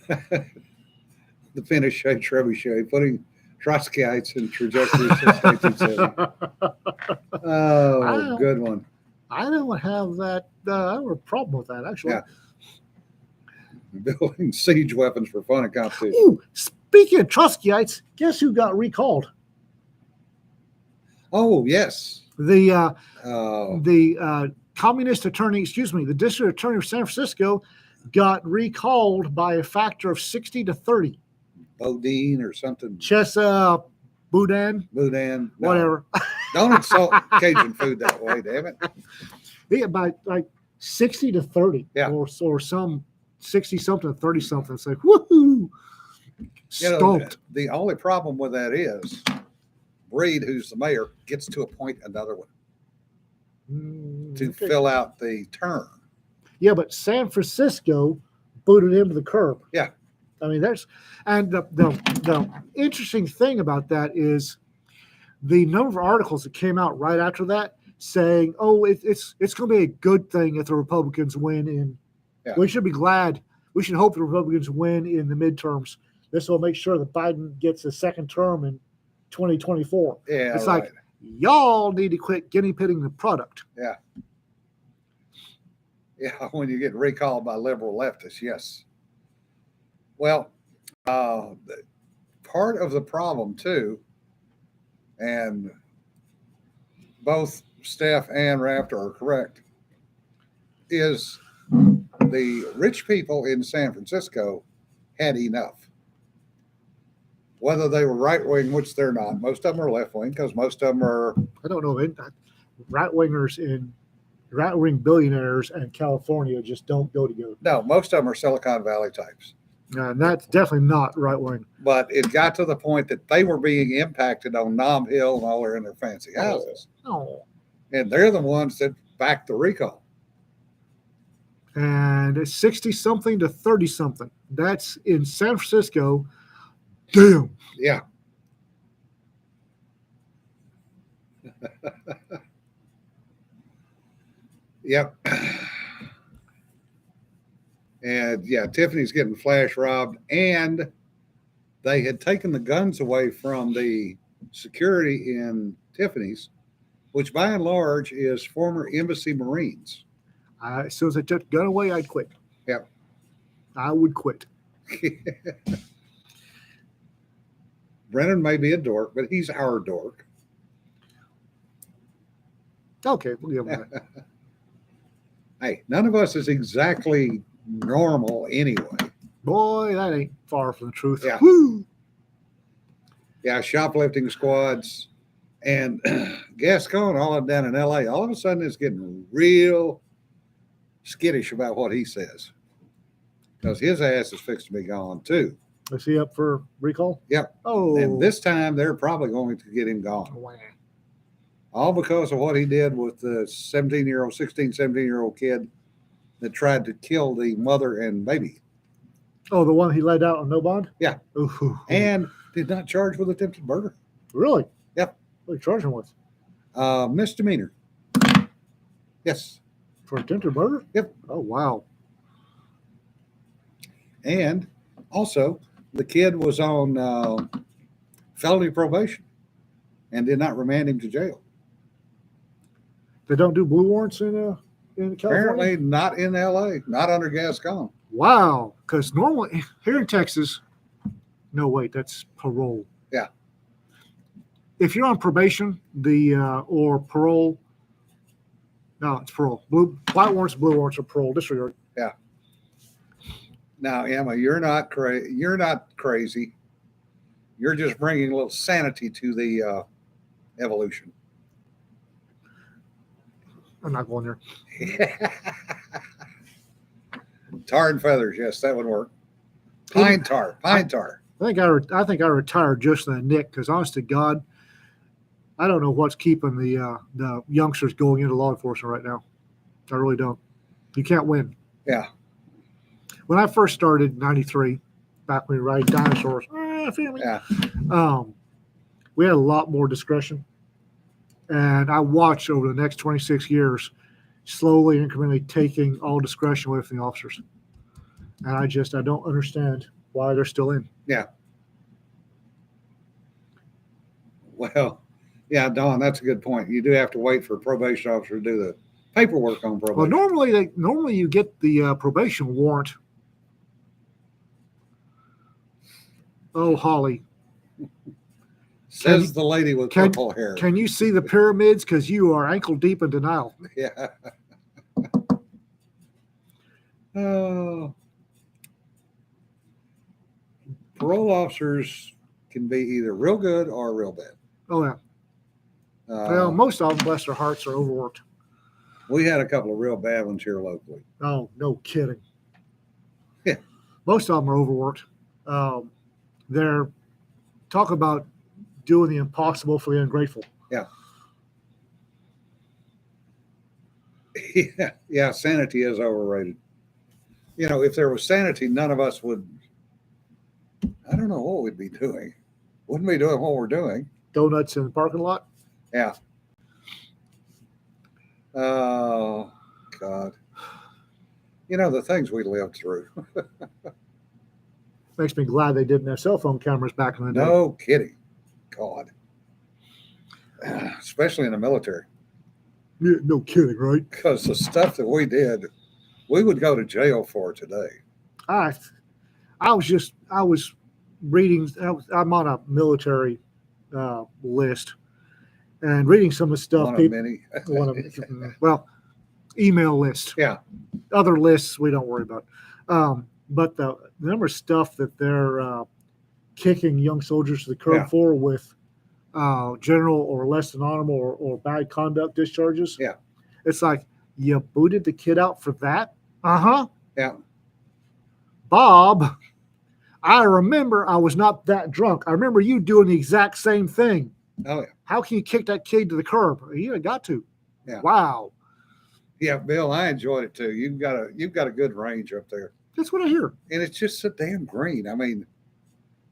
The Finnish trebuchet, putting Trotskyeites in trajectories since 1970. Oh, good one. I don't have that. I have a problem with that, actually. Yeah. Building siege weapons for fun and competition. Ooh, speaking of Trotskyites, guess who got recalled? Oh, yes. The communist attorney, the district attorney of San Francisco got recalled by a factor of 60 to 30. Bodine or something. Chesa, Boudin, No. whatever. Don't insult Cajun food that way, damn it. Yeah, by like 60 to 30. Yeah. Or some 60 something to 30 something. It's like, woohoo! Stoked. The only problem with that is Breed, who's the mayor, gets to appoint another one to fill out the term. Yeah, but San Francisco booted him to the curb. Yeah. I mean, the interesting thing about that is the number of articles that came out right after that saying, "Oh, it's going to be a good thing if the Republicans win in." Yeah. We should be glad. We should hope the Republicans win in the midterms. This will make sure that Biden gets a second term in 2024. Yeah, it's right. like y'all need to quit guinea pigging the product. Yeah. Yeah, when you get recalled by liberal leftists, yes. Well, part of the problem too, and both Steph and Raptor are correct, is the rich people in San Francisco had enough. Whether they were right wing, which they're not, most of them are left wing because most of them are. I don't know. Right wing billionaires and California just don't go together. No, most of them are Silicon Valley types. And that's definitely not right wing. But it got to the point that they were being impacted on Nom Hill and all their in their fancy houses. Oh. And they're the ones that backed the recall. And it's 60 something to 30 something. That's in San Francisco. Damn. Yeah. Yep. And yeah, Tiffany's getting flash robbed, and they had taken the guns away from the security in Tiffany's, which by and large is former embassy Marines. As soon as I took the gun away, I'd quit. Yep. I would quit. Brennan may be a dork, but he's our dork. Okay, we'll give him that. Hey, none of us is exactly normal anyway. Boy, that ain't far from the truth. Yeah. Woo! Yeah, shoplifting squads. And Gascon, all of down in LA, all of a sudden is getting real skittish about what he says. Because his ass is fixed to be gone too. Is he up for recall? Yep. Oh. And this time they're probably going to get him gone. Wow. All because of what he did with the 17-year-old kid that tried to kill the mother and baby. Oh, the one he let out on no bond? Yeah. Ooh. And did not charge with attempted murder. Really? Yep. What are you charging with? Misdemeanor. Yes. For attempted murder? Yep. Oh, wow. And also, the kid was on felony probation and did not remand him to jail. They don't do blue warrants in California? Apparently, not in LA, not under Gascon. Wow. Because normally here in Texas, no, wait, that's parole. Yeah. If you're on probation, or parole, no, it's parole. White warrants, blue warrants, or parole. Disregard. Now, Emma, you're not crazy. You're just bringing a little sanity to the evolution. I'm not going there. Tar and feathers, yes, that would work. Pine tar. I think I retired just in the nick because, honest to God, I don't know what's keeping the youngsters going into law enforcement right now. I really don't. You can't win. Yeah. When I first started in '93, back when we ride dinosaurs, feel me? Yeah. We had a lot more discretion, and I watched over the next 26 years, slowly, incrementally taking all discretion away from the officers, and I don't understand why they're still in. Yeah. Well, yeah, Don, that's a good point. You do have to wait for a probation officer to do the paperwork on probation. Well, normally you get the probation warrant. Oh, Holly. Says the lady with purple hair. Can you see the pyramids? Because you are ankle deep in denial. Yeah. Oh. Parole officers can be either real good or real bad. Oh, yeah. Well, most of them, bless their hearts, are overworked. We had a couple of real bad ones here locally. Oh, no kidding. Yeah. Most of them are overworked. They're talk about doing the impossible for the ungrateful. Yeah. Yeah, sanity is overrated. You know, if there was sanity, none of us would, I don't know what we'd be doing. Wouldn't be doing what we're doing. Donuts in the parking lot? Yeah. Oh, God. You know, the things we lived through. Makes me glad they didn't have cell phone cameras back in the day. No kidding. God. Especially in the military. Yeah, no kidding, right? Because the stuff that we did, we would go to jail for today. I was reading. I'm on a military list and reading some of the stuff. One of many. Well, email list. Yeah. Other lists we don't worry about. But the number of stuff that they're kicking young soldiers to the curb for with general or less than honorable or bad conduct discharges. Yeah. It's like, you booted the kid out for that? Uh-huh. Yeah. Bob, I remember I was not that drunk. I remember you doing the exact same thing. Oh, yeah. How can you kick that kid to the curb? You ain't got to. Yeah. Wow. Yeah, Bill, I enjoyed it too. You've got a good range up there. That's what I hear. And it's just so damn green. I mean,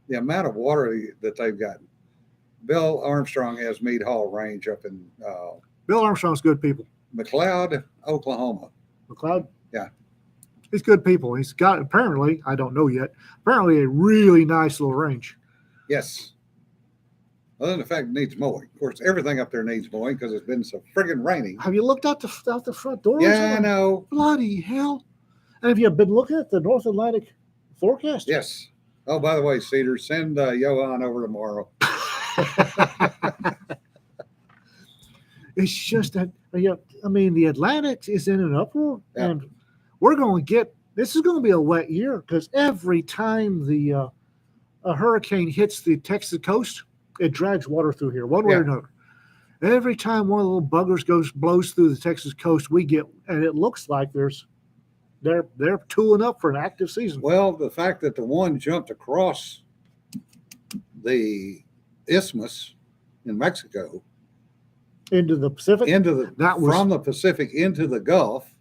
the amount of water that they've gotten. Bill Armstrong has Meade Hall Range up in Bill Armstrong's good people. McLeod, Oklahoma. McLeod? Yeah. He's good people. He's got, apparently, I don't know yet, apparently a really nice little range. Yes. Other than the fact it needs mowing. Of course, everything up there needs mowing because it's been so friggin' raining. Have you looked out the front door? Yeah, I know. Bloody hell. And have you been looking at the North Atlantic forecast? Yes. Oh, by the way, Cedar, send Johan over tomorrow. It's just that, I mean, the Atlantic is in an uproar, and we're going to get, this is going to be a wet year because every time a hurricane hits the Texas coast, it drags water through here, one way or another. Every time one of the little buggers blows through the Texas coast, we get, and it looks like they're tooling up for an active season. Well, the fact that the one jumped across the isthmus in Mexico into the Pacific, from the Pacific into the Gulf,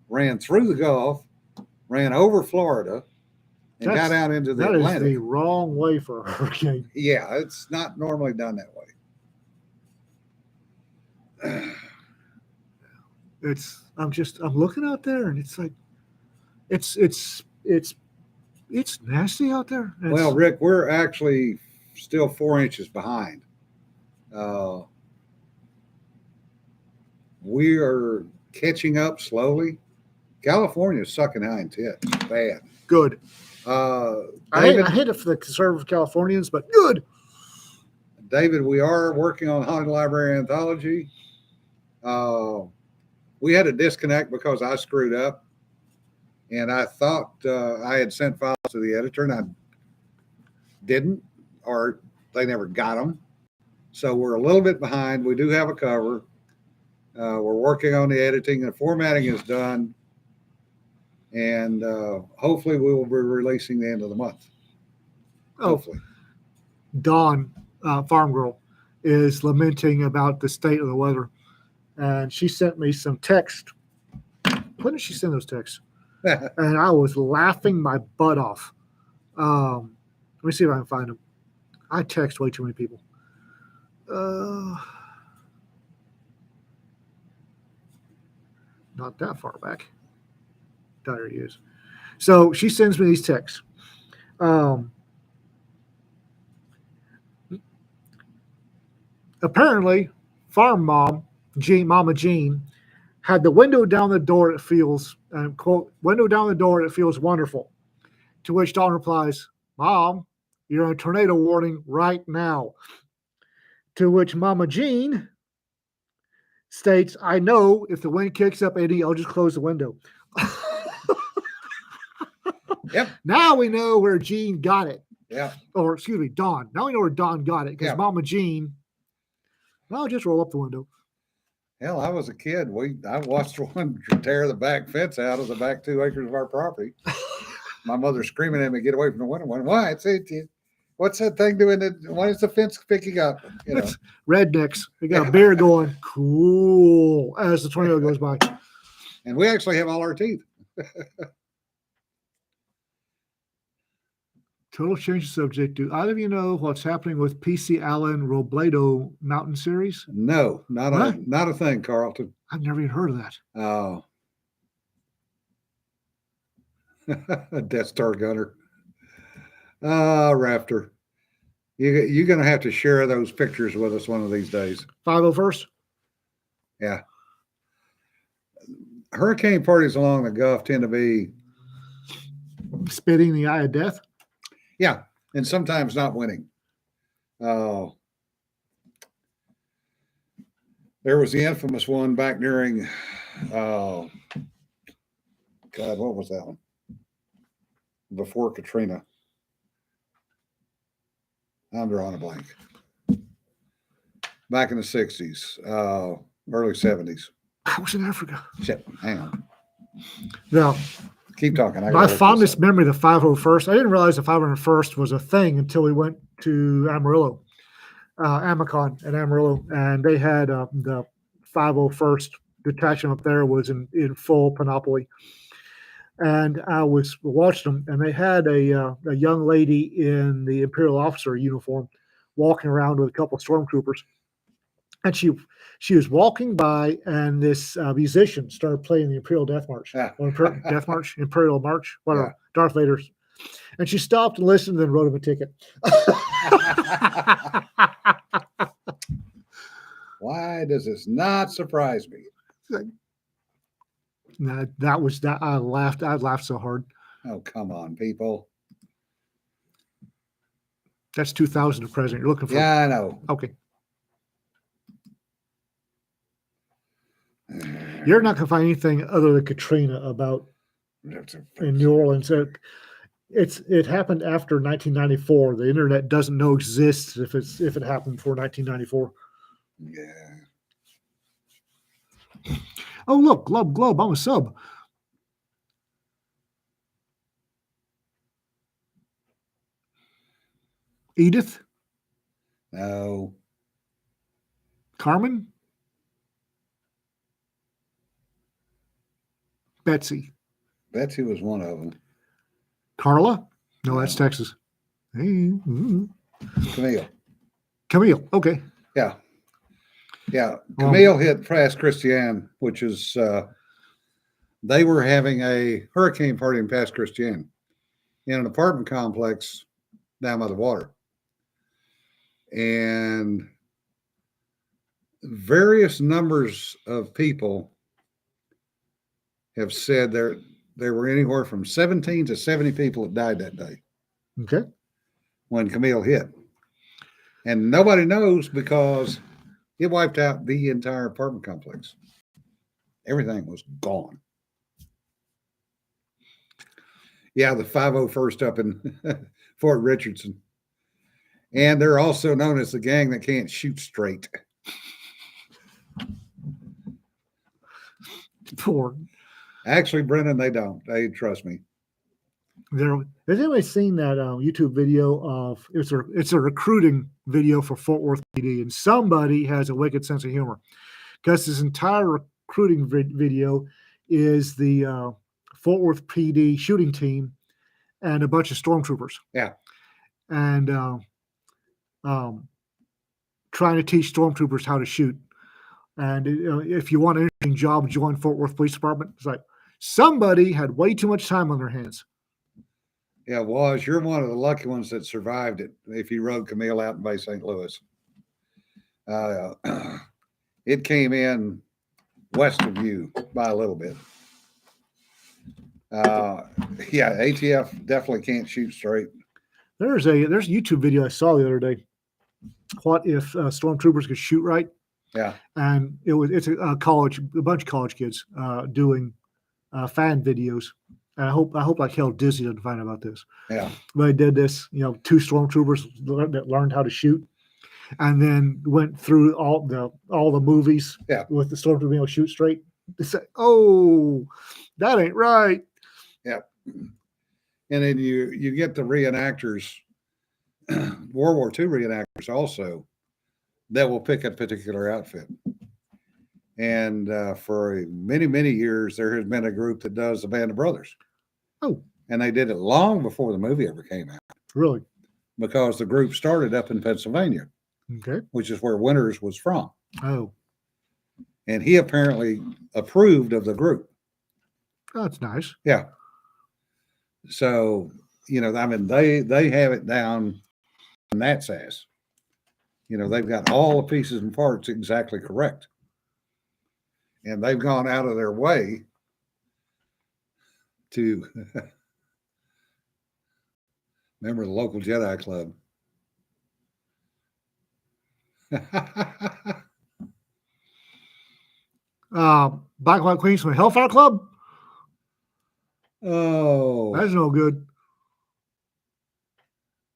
ran through the Gulf, ran over Florida, and got out into the Atlantic. That is the wrong way for a hurricane. Yeah, it's not normally done that way. I'm looking out there, and it's like, it's nasty out there. Well, Rick, we're actually still 4 inches behind. Uh, we are catching up slowly. California's sucking hind tits. Bad. Good. David, I hate it for the conservative Californians, but good. David, we are working on Haunted Library Anthology. We had a disconnect because I screwed up, and I thought I had sent files to the editor, and I didn't, or they never got them. So we're a little bit behind. We do have a cover. We're working on the editing. The formatting is done, and hopefully we will be releasing the end of the month. Hopefully. Dawn, farm girl, is lamenting about the state of the weather, and she sent me some text. When did she send those texts? And I was laughing my butt off. Let me see if I can find them. I text way too many people. Not that far back. There he is. So she sends me these texts. Apparently, farm mom, Mama Jean, had the window down the door. It feels, quote, window down the door. It feels wonderful. To which Dawn replies, Mom, you're on a tornado warning right now. To which Mama Jean states, I know if the wind kicks up 80, I'll just close the window. Yep. Now we know where Jean got it. Yeah. Or, excuse me, Dawn. Now we know where Dawn got it because Mama Jean, well, just roll up the window. Hell, I was a kid. I watched one tear the back fence out of the back 2 acres of our property. My mother screaming at me, get away from the window. Why? What's that thing doing? Why is the fence picking up? You know. Rednecks. They got a beer going, cool, as the tornado goes by. And we actually have all our teeth. Total change of subject. Do either of you know what's happening with PC Allen Robledo Mountain Series? No, not a thing, Carlton. I've never even heard of that. Oh. Death Star Gunner. Raptor. You're going to have to share those pictures with us one of these days. 501st? Yeah. Hurricane parties along the Gulf tend to be spitting the eye of death. Yeah, and sometimes not winning. There was the infamous one back during, God, what was that one? Before Katrina. I'm drawing a blank. Back in the 60s, early 70s. I was in Africa. Shit, hang on. No. Keep talking. My fondest memory of the 501st, I didn't realize the 501st was a thing until we went to Amarillo, Amacon at Amarillo, and they had the 501st detachment up there was in full panoply. And I was watching them, and they had a young lady in the Imperial officer uniform walking around with a couple of stormtroopers. And she was walking by, and this musician started playing the Imperial Death March. Yeah. Death March, Imperial March, whatever, Yeah. Darth Vader's. And she stopped and listened, and then wrote him a ticket. Why does this not surprise me? That was that. I laughed so hard. Oh, come on, people. That's 2000 to present. You're looking for. Yeah, I know. Okay. You're not going to find anything other than Katrina about in New Orleans. It happened after 1994. The internet doesn't know exists if it happened before 1994. Yeah. Oh, look, Globe. I'm a sub. Edith? No. Carmen? Betsy? Betsy was one of them. Carla? No, that's No. Texas. Hey, Camille. Camille. Okay. Yeah. Yeah, Camille hit Pass Christian, which is they were having a hurricane party in Pass Christian in an apartment complex down by the water, and various numbers of people have said there were anywhere from 17 to 70 people that died that day. Okay. When Camille hit, and nobody knows because it wiped out the entire apartment complex. Everything was gone. Yeah, the 501st up in Fort Richardson. And they're also known as the gang that can't shoot straight. Poor. Actually, Brendan, they don't. They trust me. Has anybody seen that YouTube video of it's a recruiting video for Fort Worth PD, and somebody has a wicked sense of humor because this entire recruiting video is the Fort Worth PD shooting team and a bunch of stormtroopers. Yeah, and trying to teach stormtroopers how to shoot. And if you want an interesting job, join Fort Worth Police Department. It's like somebody had way too much time on their hands. Yeah, Waz, you're one of the lucky ones that survived it. If you rode Camille out in Bay St. Louis, it came in west of you by a little bit. Yeah, ATF definitely can't shoot straight. There's a YouTube video I saw the other day. What if stormtroopers could shoot right? Yeah, and it's a bunch of college kids doing fan videos. And I hope like hell Disney doesn't find out about this. Yeah, but they did this. Two stormtroopers that learned how to shoot, and then went through all the movies. Yeah. With the stormtrooper being able to shoot straight. They said, "Oh, that ain't right." Yeah, and then you get the reenactors, World War II reenactors also, that will pick a particular outfit. And for many years, there has been a group that does the Band of Brothers. Oh, and they did it long before the movie ever came out. Really? Because the group started up in Pennsylvania, Okay. which is where Winters was from. Oh, And he apparently approved of the group. oh, that's nice. Yeah. So, I mean, they have it down in that sass. They've got all the pieces and parts exactly correct. And they've gone out of their way to remember the local Jedi Club. Black and White Queens from the Hellfire Club? Oh. That's no good.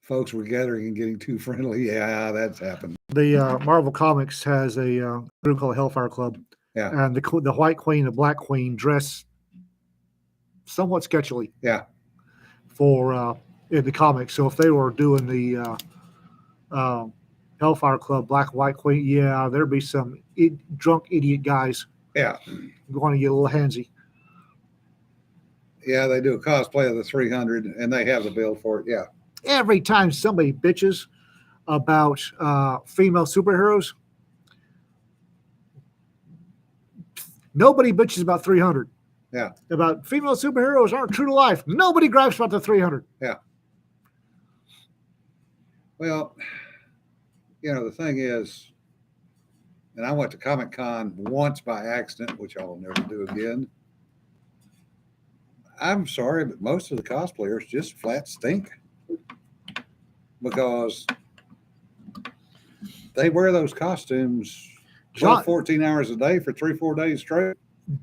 Folks were gathering and getting too friendly. Yeah, that's happened. The Marvel Comics has a group called Hellfire Club. Yeah. And the White Queen and the Black Queen dress somewhat sketchily. Yeah. For in the comics. So if they were doing the Hellfire Club, Black and White Queen, yeah, there'd be some drunk idiot guys. Yeah. Going to get a little handsy. Yeah, they do a cosplay of the 300 and they have the bill for it. Yeah. Every time somebody bitches about female superheroes, nobody bitches about 300. Yeah. About female superheroes aren't true to life. Nobody gripes about the 300. Yeah. Well, the thing is, and I went to Comic-Con once by accident, which I'll never do again. I'm sorry, but most of the cosplayers just flat stink. Because they wear those costumes 12, 14 hours a day for 3-4 days straight.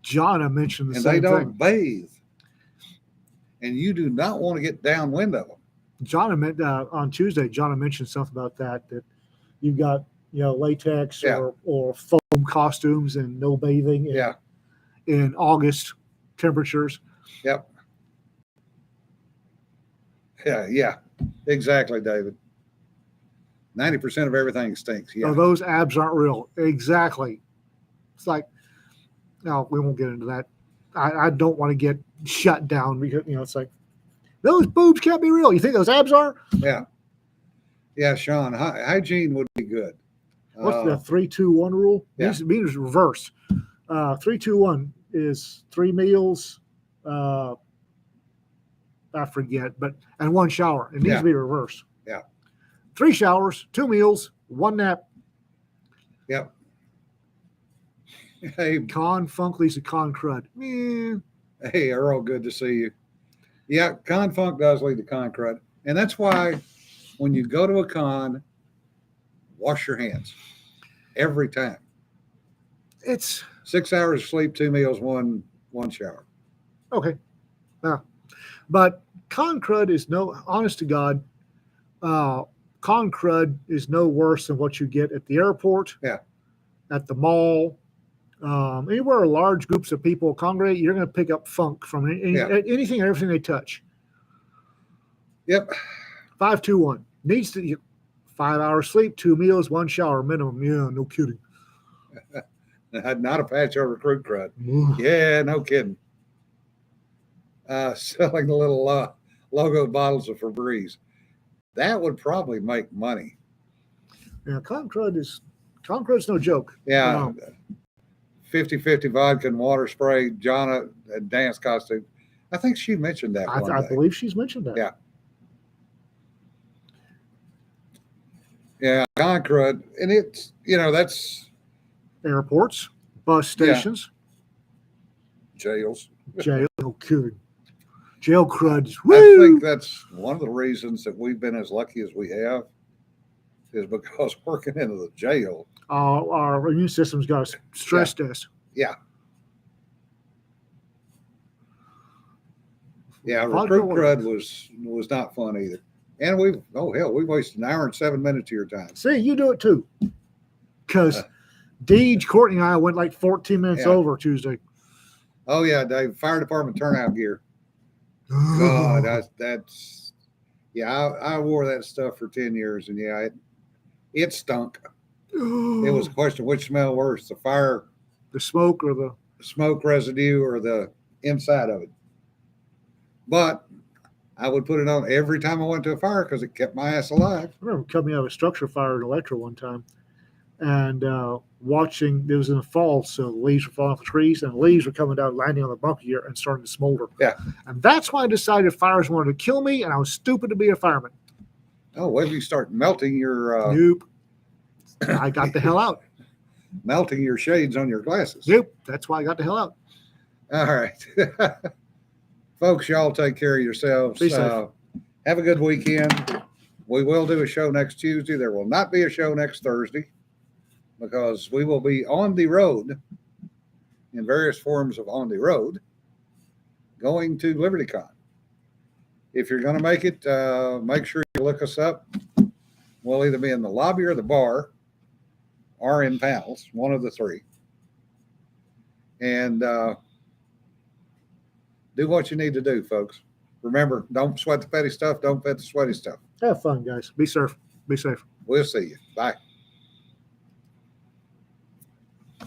Jonna mentioned the and same they don't thing. bathe. And you do not want to get downwind of them. On Tuesday, Jonna mentioned something about that you've got, latex Yeah. or foam costumes and no bathing in August temperatures. Yep. Yeah, exactly, David. 90% of everything stinks. Yeah. Oh, those abs aren't real. Exactly. It's like, no, we won't get into that. I don't want to get shut down because, it's like, those boobs can't be real. You think those abs are? Yeah. Yeah, Sean, hygiene would be good. What's the 3-2-1 rule? Yeah. Means reverse. 3-2-1 is 3 meals. I forget, and 1 shower. It needs to be reversed. Yeah. 3 showers, 2 meals, 1 nap. Yep. Hey, Con Funk leads to Con Crud. hey, Earl, good to see you. Yeah, con funk does lead to con crud. And that's why when you go to a con, wash your hands every time. It's 6 hours of sleep, 2 meals, one shower. okay. But Con Crud is honest to God, Con Crud is no worse than what you get at the airport, at the mall, anywhere large groups of people congregate. You're going to pick up funk from anything and everything they touch. Yep. 5-2-1 needs to 5 hours sleep, 2 meals, 1 shower minimum. Yeah, no kidding. Not a patch over recruit crud. Yeah, no kidding. Selling the little logo bottles of Febreze. That would probably make money. Yeah, Con Crud's no joke. Yeah. 50-50 vodka and water spray, Jonna, a dance costume. I think she mentioned that one I day. believe she's mentioned that. Yeah. Yeah, Con Crud. And it's, that's airports, bus stations, jails. Jail, no kidding. Jail cruds. I Woo! think that's one of the reasons that we've been as lucky as we have is because working in the jail. Our immune system's got a stress test. Yeah. Yeah, recruit crud was not fun either. And we wasted an hour and 7 minutes of your time. See, you do it too. Because Deej, Courtney, and I went like 14 minutes over Tuesday. Oh, yeah, Dave. Fire department turnout gear. God, that's I wore that stuff for 10 years, and it stunk. It was a question which smelled worse, the fire, the smoke, or the smoke residue, or the inside of it. But I would put it on every time I went to a fire because it kept my ass alive. I remember coming out of a structure fire in Electra one time and watching. It was in the fall, so the leaves were falling off the trees, and the leaves were coming down, landing on the bunker gear and starting to smolder. Yeah. And that's why I decided fires wanted to kill me, and I was stupid to be a fireman. Oh, wait till you start melting your... Nope. I got the hell out. Melting your shades on your glasses. Nope. That's why I got the hell out. All right. Folks, y'all take care of yourselves. Be safe. Have a good weekend. We will do a show next Tuesday. There will not be a show next Thursday because we will be on the road in various forms of on the road going to LibertyCon. If you're going to make it, make sure you look us up. We'll either be in the lobby or the bar or in panels, one of the three. And do what you need to do, folks. Remember, don't sweat the petty stuff. Don't pet the sweaty stuff. Have fun, guys. Be safe. Be safe. We'll see you. Bye.